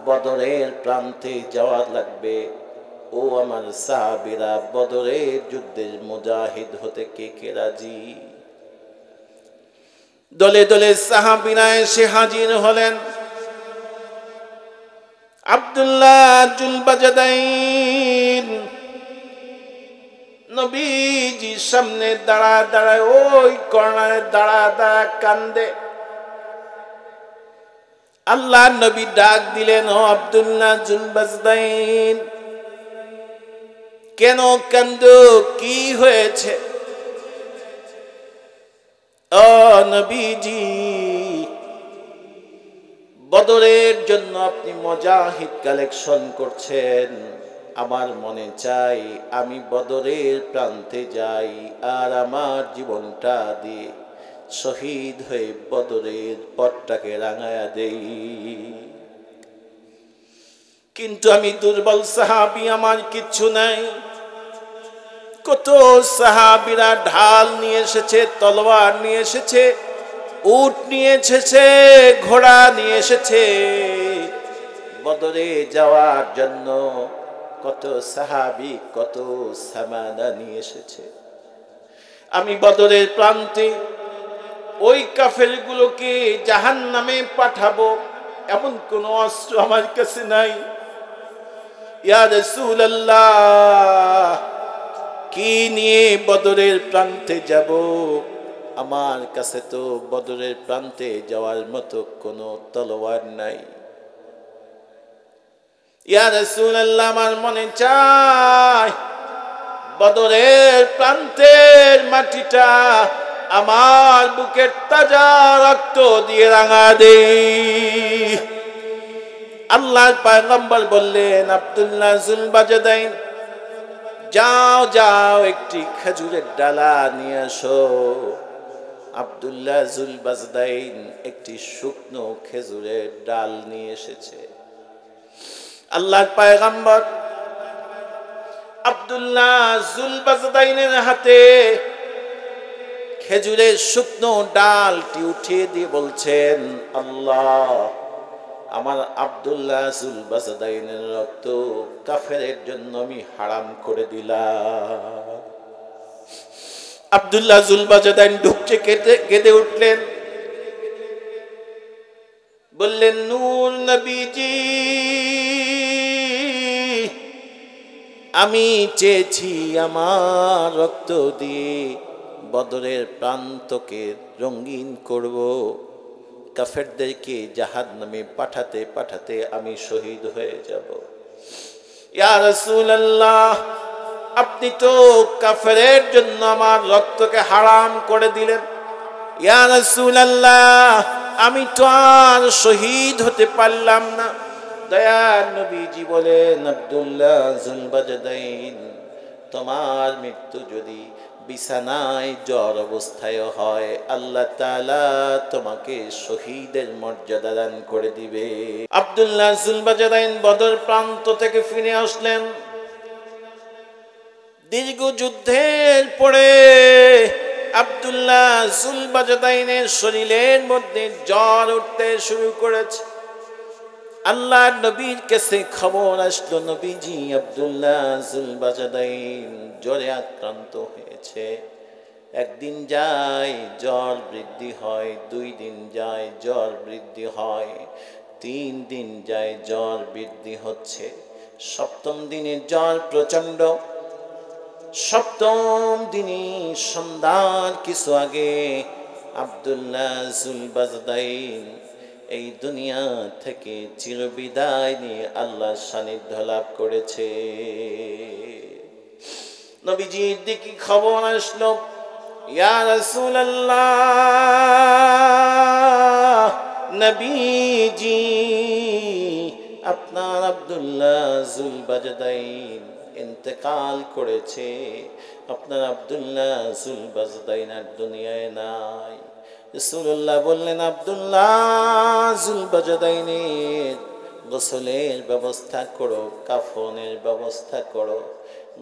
বদরের প্রান্তে যাওয়া লাগবে। ও আমার সাহাবীরা, বদরের যুদ্ধের মুজাহিদ হতে কে কে রাজি? দলে দলে সাহাবীরা এসে হাজির হলেন। আব্দুল্লাহ জুলবাজদাইন নবীজির সামনে দাঁড়ায় ওই কর্নারে দাঁড়া কান্দে। আল্লাহ নবী ডাক দিলেন, ও আব্দুল্লাহ জুলবাজদাইন, কেন কান্দো? কি হয়েছে? ও নবীজি, বদরের জন্য আপনি মুজাহিদ কালেকশন করছেন, আমার মনে চাই আমি বদরের প্রান্তে যাই আর আমার জীবনটা দিয়ে শহীদ হয়ে বদরের পথটাকে রাঙায়া দেই। কিন্তু আমি দুর্বল সাহাবী, আমার কিচ্ছু নাই। কত সাহাবীরা ঢাল নিয়ে এসেছে, তলোয়ার নিয়ে এসেছে, উট নিয়ে এসেছে, ঘোড়া নিয়ে এসেছে বদরে যাওয়ার জন্য। কত সাহাবী কত সামানা নিয়ে এসেছে। আমি বদরের প্রান্তে ওই কাফেরগুলোকে জাহান্নামে পাঠাবো এমন কোন অস্ত্র আমার কাছে নাই। ইয়া রাসূলুল্লাহ, কি নিয়ে বদরের প্রান্তে যাব? আমার কাছে তো বদরের প্রান্তে যাওয়ার মতো কোনো তলোয়ার নাই। ইয়া রাসূলুল্লাহ, আমার মনে চায় বদরের প্রান্তের মাটিটা আমার বুকের তাজা রক্ত দিয়ে রাঙা দেই। আল্লাহর পয়গম্বর বললেন, আব্দুল্লাহ জুলবাজদাইন, যাও যাও একটি খেজুরের ডালা নিয়ে আসো। আব্দুল্লাহ জুলবাজদাইন একটি শুকনো খেজুরের ডাল নিয়ে এসেছে। আল্লাহর পয়গম্বর আব্দুল্লাহ জুলবাজদাইনের হাতে খেজুরের শুকনো ডালটি উঠিয়ে দিয়ে বলছেন, আল্লাহ, আমার আব্দুল্লাহ জুলবাজদাইনের রক্ত কাফেরের জন্য আমি হারাম করে দিলাম। আব্দুল্লাহ জুলবাজদাইন ঢুকছে কেঁদে উঠলেন, বললেন, নূর নবীজি, আমি চেয়েছি আমার রক্ত দিয়ে বদরের প্রান্তকে রঙিন করব, কাফেরদেরকে জাহান্নামে পাঠাতে পাঠাতে আমি শহীদ হয়ে যাব। ইয়া রাসূলুল্লাহ, আপনি তো কাফেরের জন্য আমার রক্তকে হারাম করে দিলেন। ইয়া রাসূলুল্লাহ, আমি তো আর শহীদ হতে পারলাম না। দয়ার নবীজি বলেন, আব্দুল্লাহ জুলবাজদাইন, তোমার মৃত্যু যদি বিছানায় জ্বর অবস্থায় হয়, আল্লাহ তাআলা তোমাকে শহীদের মর্যাদা দান করে দিবে। আব্দুল্লাহ জুলবাজদাইন বদর প্রান্ত থেকে ফিরে আসলেন। দীর্ঘ যুদ্ধের পরে আব্দুল্লাহ জুলবাজদাইনের শরীরের মধ্যে জ্বর উঠতে শুরু করেছে। আল্লাহর নবীর কাছে খবর আসলো, নবীজি, আব্দুল্লাহ জুলবাজদাইন জ্বরে আক্রান্ত হয়েছে। একদিন যায় জ্বর বৃদ্ধি হয়, 2 দিন যায় জ্বর বৃদ্ধি হয়, 3 দিন যায় জ্বর বৃদ্ধি হচ্ছে, 7ম দিনে জ্বর প্রচন্ড। 7ম দিনে সন্ধ্যার কিছু আগে আব্দুল্লাহ জুলবাজদাইন এই দুনিয়া থেকে চিরবিদায় নিয়ে আল্লাহর সান্নিধ্য লাভ করেছে। নবীজির দিকে খবর আসলো, ইয়া রাসূলুল্লাহ, নবীজি, আপনার আব্দুল্লাহ জুলবাজদাইন ইন্তেকাল করেছে। আপনার আব্দুল্লাহ জুলবাজদাইন আর দুনিয়ায় নাই। রাসূলুল্লাহ বললেন, আব্দুল্লাহ জুলবাজদাইনের গোসলের ব্যবস্থা করো, কাফনের ব্যবস্থা করো।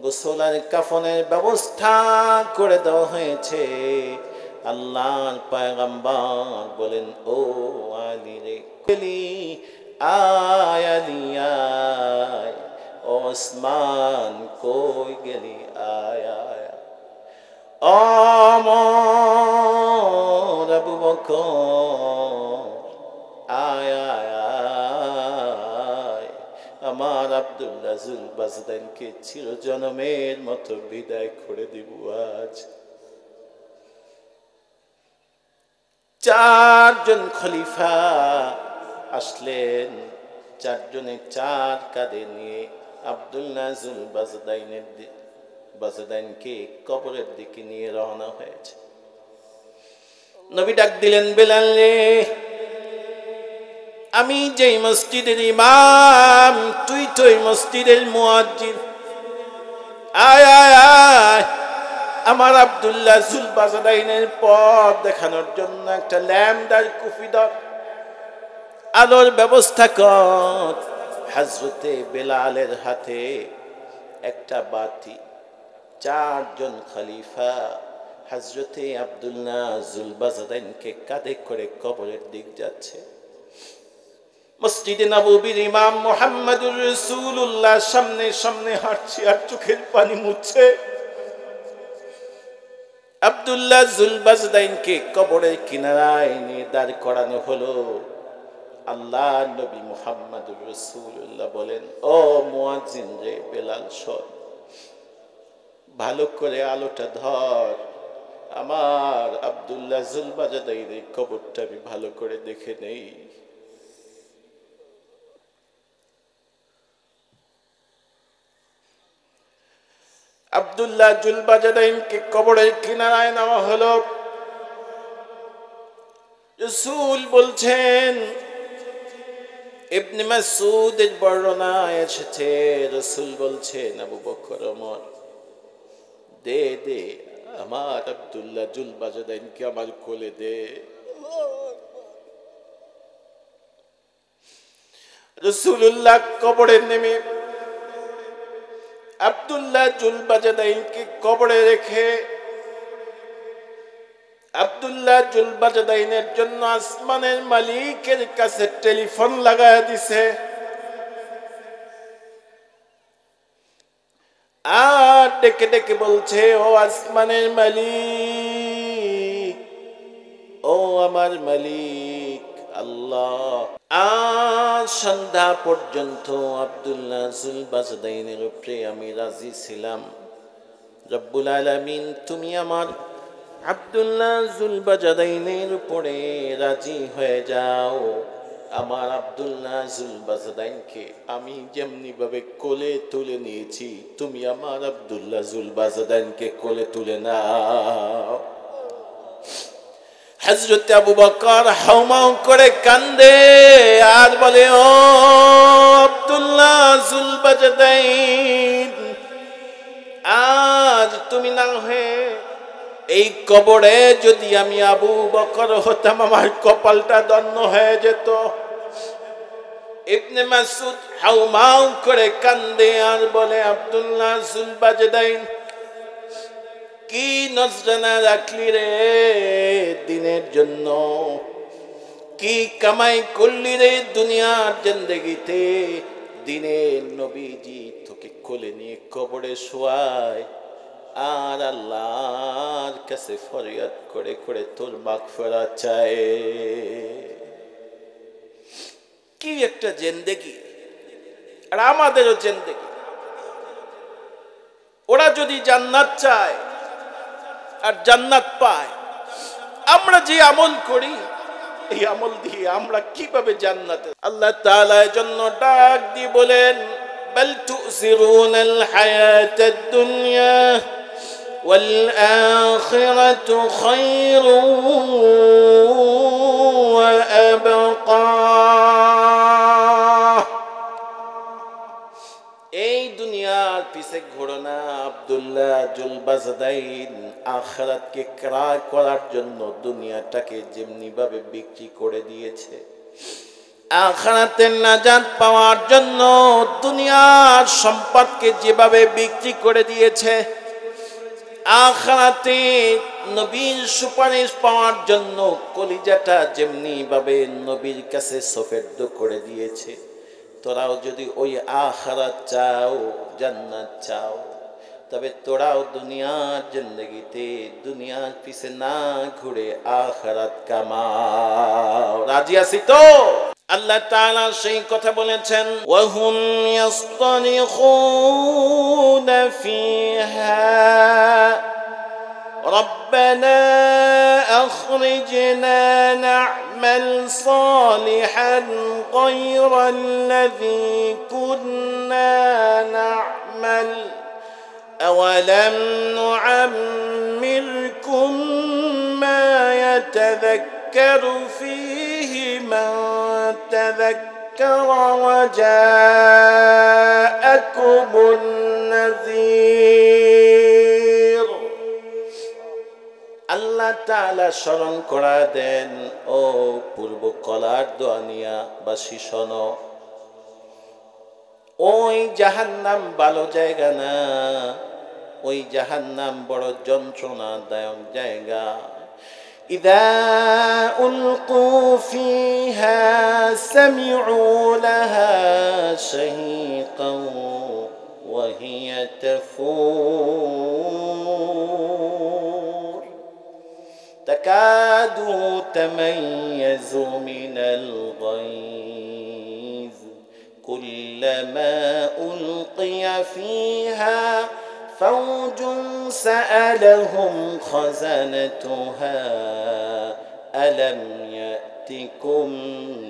গোসল আর কাফনের ব্যবস্থা করে দেওয়া হয়েছে। আল্লাহর পয়গম্বর বলেন, ও আলী রে, আয় আলী আয়, ওসমান কই গেলি, আয় আয়, ওমর আবু বকর আয় আয় আয়, আমার আব্দুল্লাহ জুল বাজদাইনকে চিরজনমের মতো বিদায় করে দিব আজ। চারজন খলিফা আসলেন, চারজনে চার কাঁধে নিয়ে আব্দুল্লাহ জুল বাজদাইনকে কবরের দিকে নিয়ে রওনা হয়েছে। নবী ডাক দিলেন, বেলাল রে, আমি যেই মসজিদের ইমাম, তুই তো এই মসজিদের মুয়াজ্জিন, আয় আয় আয়, আমার আব্দুল্লাহ জুল বাজদাইনের পথ দেখানোর জন্য একটা ল্যাম্পদার কুফিদার আলোর ব্যবস্থা কর। হযরতে বেলালের হাতে একটা বাতি, চারজন খলিফা হযরতে আব্দুল্লাহ জুল বাজদাইনকে কাঁধে করে কবরের দিক যাচ্ছে। মসজিদে নববীর ইমাম মুহাম্মদুর রাসূলুল্লাহ সামনে সামনে হাঁটছে আর চোখের পানি মুছছে। আব্দুল্লাহ জুল বাজদাইনকে কবরের কিনারায় নিয়ে দাঁড় করানো হলো। আল্লাহ নবী মুহাম্মদুর রাসূলুল্লাহ বলেন, ও মুয়াজ্জিন রে, বেলাল শোন, ভালো করে আলোটা ধর, আমার আব্দুল্লাহ জুল বাজদাইনের কবরটা আমি ভালো করে দেখে নেই। আব্দুল্লাহ জুল বাজদাইনকে কবরের কিনারায় নেওয়া হলো। রাসূল বলছেন, ইবনে মাসউদের বর্ণনায় এসেছে, রাসূল বলছেন, আবু বকর ওমর, দে দে আমার আব্দুল্লাহ জুল বাজদাইনকে আমার কোলে দে। রাসূলুল্লাহ কবরে নেমে আব্দুল্লাহ জুল বাজদাইনকে কবরে রেখে আব্দুল্লাহ জুল বাজদাইনের জন্য আসমানের মালিকের কাছে টেলিফোন লাগায় দিছে। আর ডেকে ডেকে বলছে, ও আসমানের মালিক, ও আমার মালিক আল্লাহ, আজ সন্ধ্যা পর্যন্ত আব্দুল্লাহ জুল বাজদাইনের উপরে আমি রাজি ছিলাম। রব্বুল আলামিন, তুমি আমার আব্দুল্লাহ জুল বাজদাইনের উপরে রাজি হয়ে যাও। আমার আব্দুল্লাহ জুল বাজদাইনকে আমি যেমনি ভাবে কোলে তুলে নিয়েছি, তুমি আমার আব্দুল্লাহ জুল বাজদাইনকে কোলে তুলে নাও। হযরত আবু বকর হাউমাউ করে কান্দে আর বলে, ও আব্দুল্লাহ জুল বাজদাইন, আজ তুমি না হয়ে এই কবরে যদি আমি আবু বকর হতাম, আমার কপালটা দন্ন হয়ে যেত। ইবনে মাসউদ হাউমাউ করে কান্দে আর বলে, আব্দুল্লাহ জুল বাজদাইন, কি নজরানা রাখলি রে দিনের জন্য, কি কামাই করলি রে দুনিয়ার জিন্দেগিতে। দিনের নবীজি তোকে কোলে নিয়ে কবরে শোয়ায় আর আল্লাহর কাছে ফরিয়াদ করে করে তোর মাগফিরাত চায়। কি একটা জিন্দেগি, আর আমাদেরও জিন্দেগি। ওরা যদি জান্নাত চায় আর জান্নাত পায়, আমরা যে আমল করি এই আমল দিয়ে আমরা কিভাবে জান্নাতে। আল্লাহ তাআলা এর জন্য ডাক দিয়ে বলেন, বাল তুসিরুনাল হায়াতাদ দুনিয়া ওয়াল আখিরাতু খায়রুন ওয়া আবকা। এই দুনিয়ার পিছে ঘোরো না। আব্দুল্লাহ জুল বাজদাইন আখিরাতকে ক্রয় করার জন্য দুনিয়াটাকে যেমনি ভাবে বিক্রি করে দিয়েছে, আখিরাতের নাজাত পাওয়ার জন্য দুনিয়ার সম্পদকে যেভাবে বিক্রি করে দিয়েছে, আখিরাতে নবীর সুপারিশ পাওয়ার জন্য কলিজাটা যেমনি ভাবে নবীর কাছে সফেদ করে দিয়েছে, তোরাও যদি ওই আখিরাত চাও, জান্নাত চাও, তবে তোরাও দুনিয়ার জিন্দেগিতে দুনিয়ার পিছে না ঘুরে আখিরাত কামাও। রাজি আছি তো? আল্লাহ তাআলা সেই কথা বলেছেন, ওয়াহুম ইয়াসতানিখুনা ফিহা রব্বানা আখরিজনা না'মাল সালিহান গায়রাল্লাযী কুন্না না'মাল আওয়ালাম নু'আম্মিরকুম মা ইয়াতাযাক্কারু ফীহি মান তাযাক্কারা ওয়া জাআকুমুন নাযীর। আল্লাহ তাআলা স্মরণ করা দেন, ও পূর্ব কলার দোয়ানিয়া বাসী শোনো, ওই জাহান্নাম ভালো জায়গা না, ওই জাহান্নাম বড় যন্ত্রণাদায়ক জায়গা। ইযা উলকু ফিহা সামিউ লাহা শাহীকান ওয়া হিয়া তাফুর তাকাদু তামাইয়াজু মিনাল গায়জ كلما ألقي فيها فوج سألهم خزنتها ألم يأتكم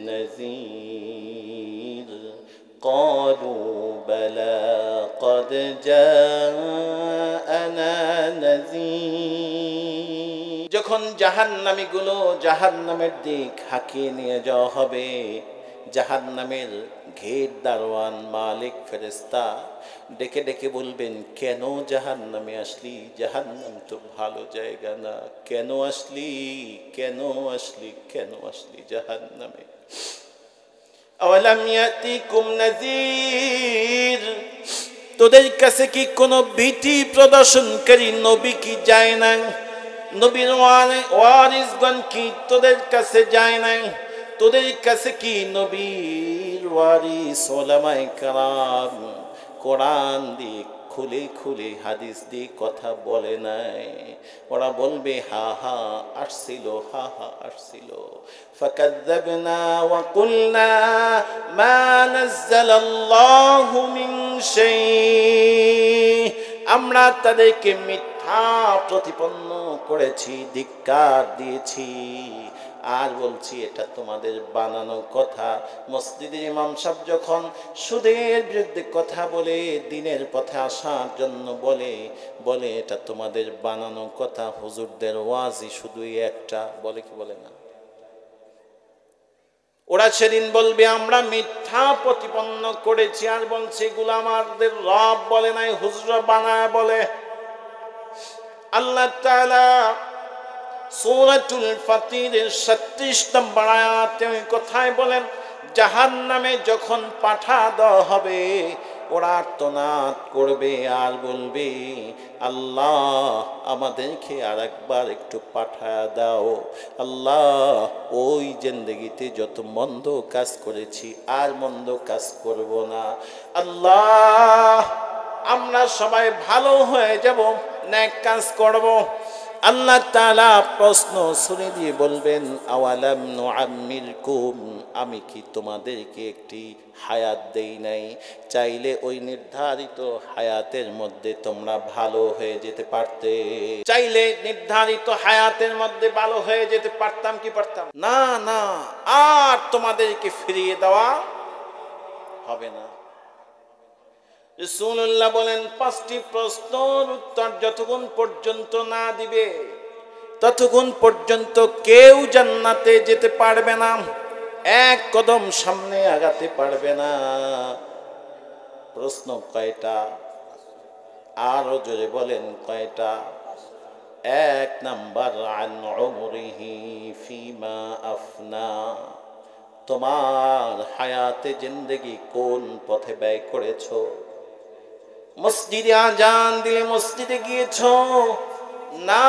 نذير قالوا بلى قد جاءنا نذير। যখন জাহান্নামীগুলো জাহান্নামের দিক হাঁকিয়ে নিয়ে যাওয়া হবে, জাহান্নামের ঘের দারোয়ান মালিক ফেরেশতা ডেকে ডেকে বলবেন, কেন জাহান্নামে আসলি? জাহান্নাম তো ভালো জায়গা না, কেন আসলি, কেন আসলি, কেন আসলি জাহান্নামে? আওয়ালাম ইয়াতিকুম নাযীর, তোদের কাছে কি কোনো ভীতি প্রদর্শনকারী নবী কি যায় না? নবীর ওয়ারিসগণ কি তোদের কাছে যায় না? তোদের কাছে কি নবীর ওয়ারিস ওলামায়ে কেরাম কোরআন দিয়ে খুলে খুলে হাদিস দিয়ে কথা বলে নাই? ওরা বলবে হা হা আসছিল, হা হা আসছিল। ফাকাযযাবনা ওয়া কুলনা মা নাযালাল্লাহু মিন শাই, আমরা তাদেরকে মিথ্যা প্রতিপন্ন করেছি, ধিক্কার দিয়েছি, আর বলছি এটা তোমাদের বানানো কথা। মসজিদের ইমাম সাহেব যখন সুদের বিরুদ্ধে কথা বলে, দিনের পথে আসার জন্য বলে এটা তোমাদের বানানো কথা, হুজুরদের ওয়াজি শুধুই একটা, বলে কি বলে না? ওরা সেদিন বলবে আমরা মিথ্যা প্রতিপন্ন করেছি, আর বলছে এগুলো আমাদের রব বলে নাই, হুজুর বানায় বলে। আল্লাহ তাআলা সূরাতুল ফাতিরের ৩৬ নম্বর আয়াতে ওই কথাই বলেন, জাহান্নামে যখন পাঠা দেওয়া হবে, ওরা আর্তনাদ করবে আর বলবে, আল্লাহ আমাদেরকে আর একবার একটু পাঠায়া দাও। আল্লাহ, ওই জিন্দেগিতে যত মন্দ কাজ করেছি আর মন্দ কাজ করব না। আল্লাহ, আমরা সবাই ভালো হয়ে যাব, নেক কাজ করব। আল্লাহ তাআলা প্রশ্ন শুনে দিয়ে বলবেন, আওয়ালাম নুআম্মিরকুম, আমি কি তোমাদেরকে একটি হায়াত দেই নাই? চাইলে ওই নির্ধারিত হায়াতের মধ্যে তোমরা ভালো হয়ে যেতে পারতে। চাইলে নির্ধারিত হায়াতের মধ্যে ভালো হয়ে যেতে পারতাম কি পারতাম না? না, আর তোমাদেরকে ফিরিয়ে দেওয়া হবে না। রাসূলুল্লাহ বলেন, 5টি প্রশ্নের উত্তর যতক্ষণ পর্যন্ত না দিবে ততক্ষণ পর্যন্ত কেউ জান্নাতে যেতে পারবে না, এক কদম সামনে আগাতে পারবে না। প্রশ্ন কয়টা? আরো জোরে বলেন কয়টা? 1 নাম্বার, আন উমরিহি ফিমা আফনা, তোমার হায়াতে জিন্দেগি কোন পথে ব্যয় করেছো? মসজিদে আজান দিলে মসজিদে গিয়েছো, না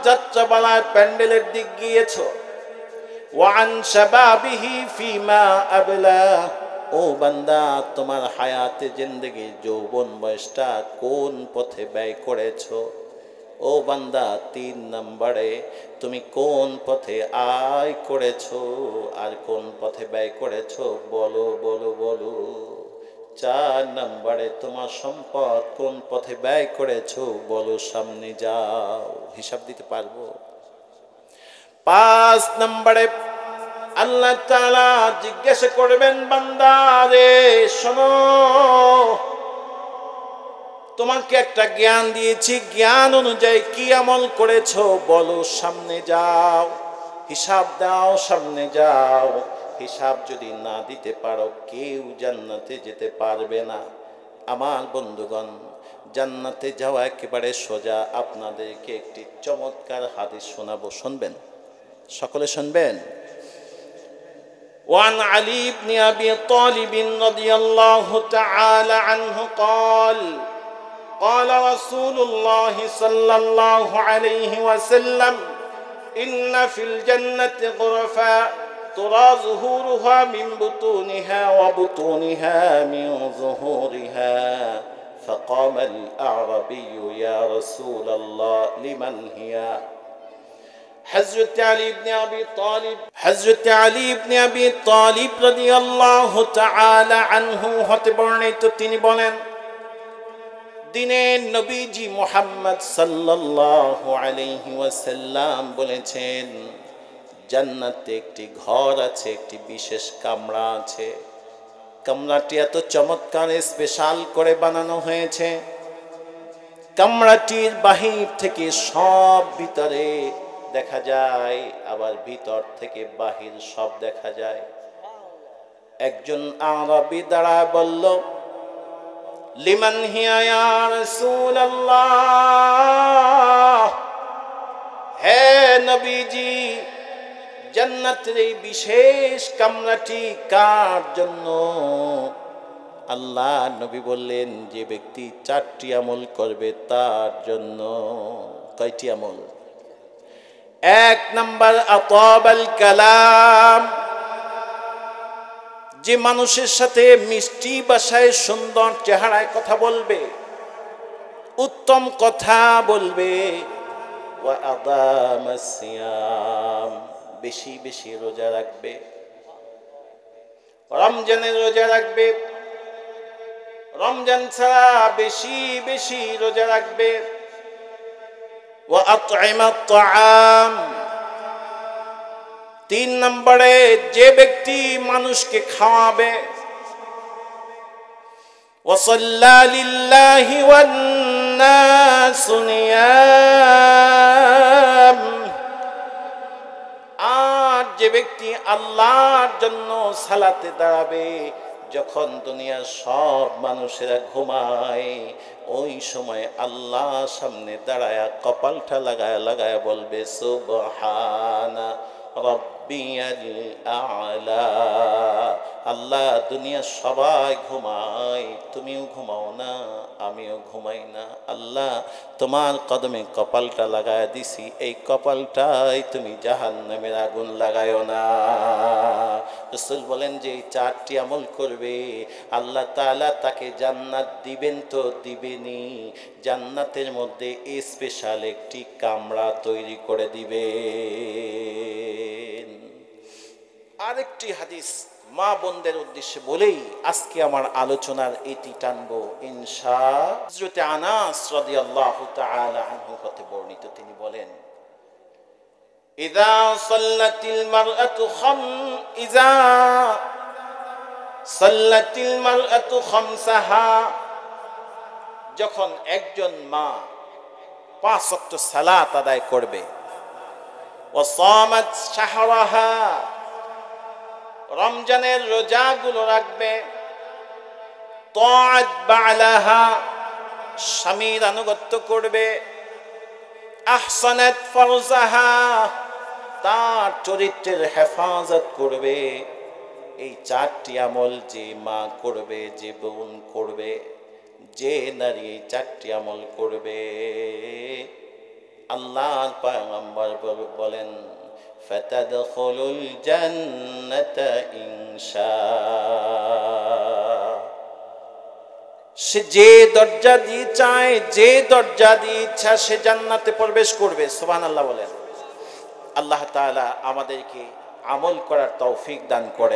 যাত্রাপালায় প্যান্ডেলের দিক গিয়েছো? ওয়ান শাবাবিহি ফিমা আবলা, ও বান্দা তোমার হায়াতে জিন্দেগি যৌবন বয়সটা কোন পথে ব্যয় করেছো? ও বান্দা 3 নম্বরে তুমি কোন পথে আয় করেছো আর কোন পথে ব্যয় করেছো? বলো বলো বলো। 4 নম্বরে তোমার সম্পদ কোন পথে ব্যয় করেছো? বলো, সামনে যাও, হিসাব দিতে পারবো। 5 নম্বরে আল্লাহ তাআলা জিজ্ঞাসা করবেন, বান্দা রে শোনো, তোমাকে একটা জ্ঞান দিয়েছি, জ্ঞান অনুযায়ী কি আমল করেছো? বলো, সামনে যাও, হিসাব দাও, সামনে যাও। হিসাব যদি না দিতে পারো কেউ জান্নাতে যেতে পারবে না। আমার বন্ধুগণ, জান্নাতে যাওয়া একেবারে সোজা। আপনাদেরকে একটি চমৎকার হাদিস শোনাবো, শুনবেন? সকলে শুনবেন? وعن علي بن أبي طالب رضي الله تعالى عنه قال قال رسول الله صلى الله عليه وسلم إن في الجنة غرفا ترى ظهورها من بطونها وبطونها من ظهورها فقام الأعربي يا رسول الله لمن هي؟ হযরত আলী ইবনে আবি তালিব রাদিয়াল্লাহু তাআলা আনহু হতে বর্ণিত, তিনি বলেন, দিনের নবীজি মুহাম্মদ সাল্লাল্লাহু আলাইহি ওয়াসাল্লাম বলেছেন, জান্নাতে একটি ঘর আছে, একটি বিশেষ কামরা আছে। কামরাটি এত চমৎকার স্পেশাল করে বানানো হয়েছে, কামরাটির বাহির থেকে সব ভিতরে দেখা যায়, আবার ভিতর থেকে বাহির সব দেখা যায়। একজন আরবি দাঁড়ায় বলল, লিমান হিয়া ইয়া রাসূলুল্লাহ, হে নবীজি, জান্নাতের এই বিশেষ কামরাটি কার জন্য? আল্লাহ নবী বললেন, যে ব্যক্তি 4টি আমল করবে তার জন্য। কয়টি আমল? 1 নাম্বার আতাবাল কালাম, যে মানুষের সাথে মিষ্টি ভাষায় সুন্দর চেহারায় কথা বলবে, উত্তম কথা বলবে। ওয়া আদামাস সিয়াম, বেশি বেশি রোজা রাখবে, রমজানের রোজা রাখবে, রমজান ছাড়া বেশি বেশি রোজা রাখবে। ওয়া আত'ইমাত তা'আম, 3 নম্বরে যে ব্যক্তি মানুষকে খাওয়াবে। ওয়া সাল্লা লিল্লাহি ওয়ান নাসু নিয়াম, আর যে ব্যক্তি আল্লাহর জন্য সালাতে দাঁড়াবে, যখন দুনিয়ার সব মানুষেরা ঘুমায়, ওই সময় আল্লাহ সামনে দাঁড়ায়া কপালটা লাগায় লাগায় বলবে, সুবহানা রাব্বিয়াল আ'লা। আল্লাহ, দুনিয়ার সবাই ঘুমায়, তুমিও ঘুমাও না, আমিও ঘুমাই না। আল্লাহ, তোমার কদমে কপালটা লাগায় দিছি, এই কপালটাই তুমি জাহান্নামের আগুন লাগায়ো না। রাসূল বলেন, যে এই 4টি আমল করবে আল্লাহ তাআলা তাকে জান্নাত দিবেন তো দিবেনই, জান্নাতের মধ্যে স্পেশাল একটি কামরা তৈরি করে দিবেন। আরেকটি হাদিস মা বোনদের উদ্দেশ্যে বলেই আজকে আমার আলোচনার এটি টানবো ইনশাআল্লাহ। হযরত আনাস রাদিয়াল্লাহু তাআলা আনহু হতে বর্ণিত, তিনি বলেন, ইযা সাল্লাতিল মারআতু খামসাহা, যখন একজন মা 5 ওয়াক্ত সালাত আদায় করবে, ওয়া সামাত শাহরাহা, রমজানের রোজাগুলো রাখবে, তাআত বালাহা, স্বামীর আনুগত্য করবে, আহসানাত ফারজাহা, তার চরিত্রের হেফাজত করবে, এই 4টি আমল যে মা করবে, যে বোন করবে, যে নারী এই 4টি আমল করবে, আল্লাহর পয়গম্বর বলেন ফাতাদখুলুল জান্নাতা ইনশাআল্লাহ। সে যে দরজা দিয়ে চায়, যে দরজা দিয়ে ইচ্ছা সে জান্নাতে প্রবেশ করবে। সুবহানাল্লাহ বলেন। আল্লাহ তাআলা আমাদেরকে আমল করার তৌফিক দান করেন।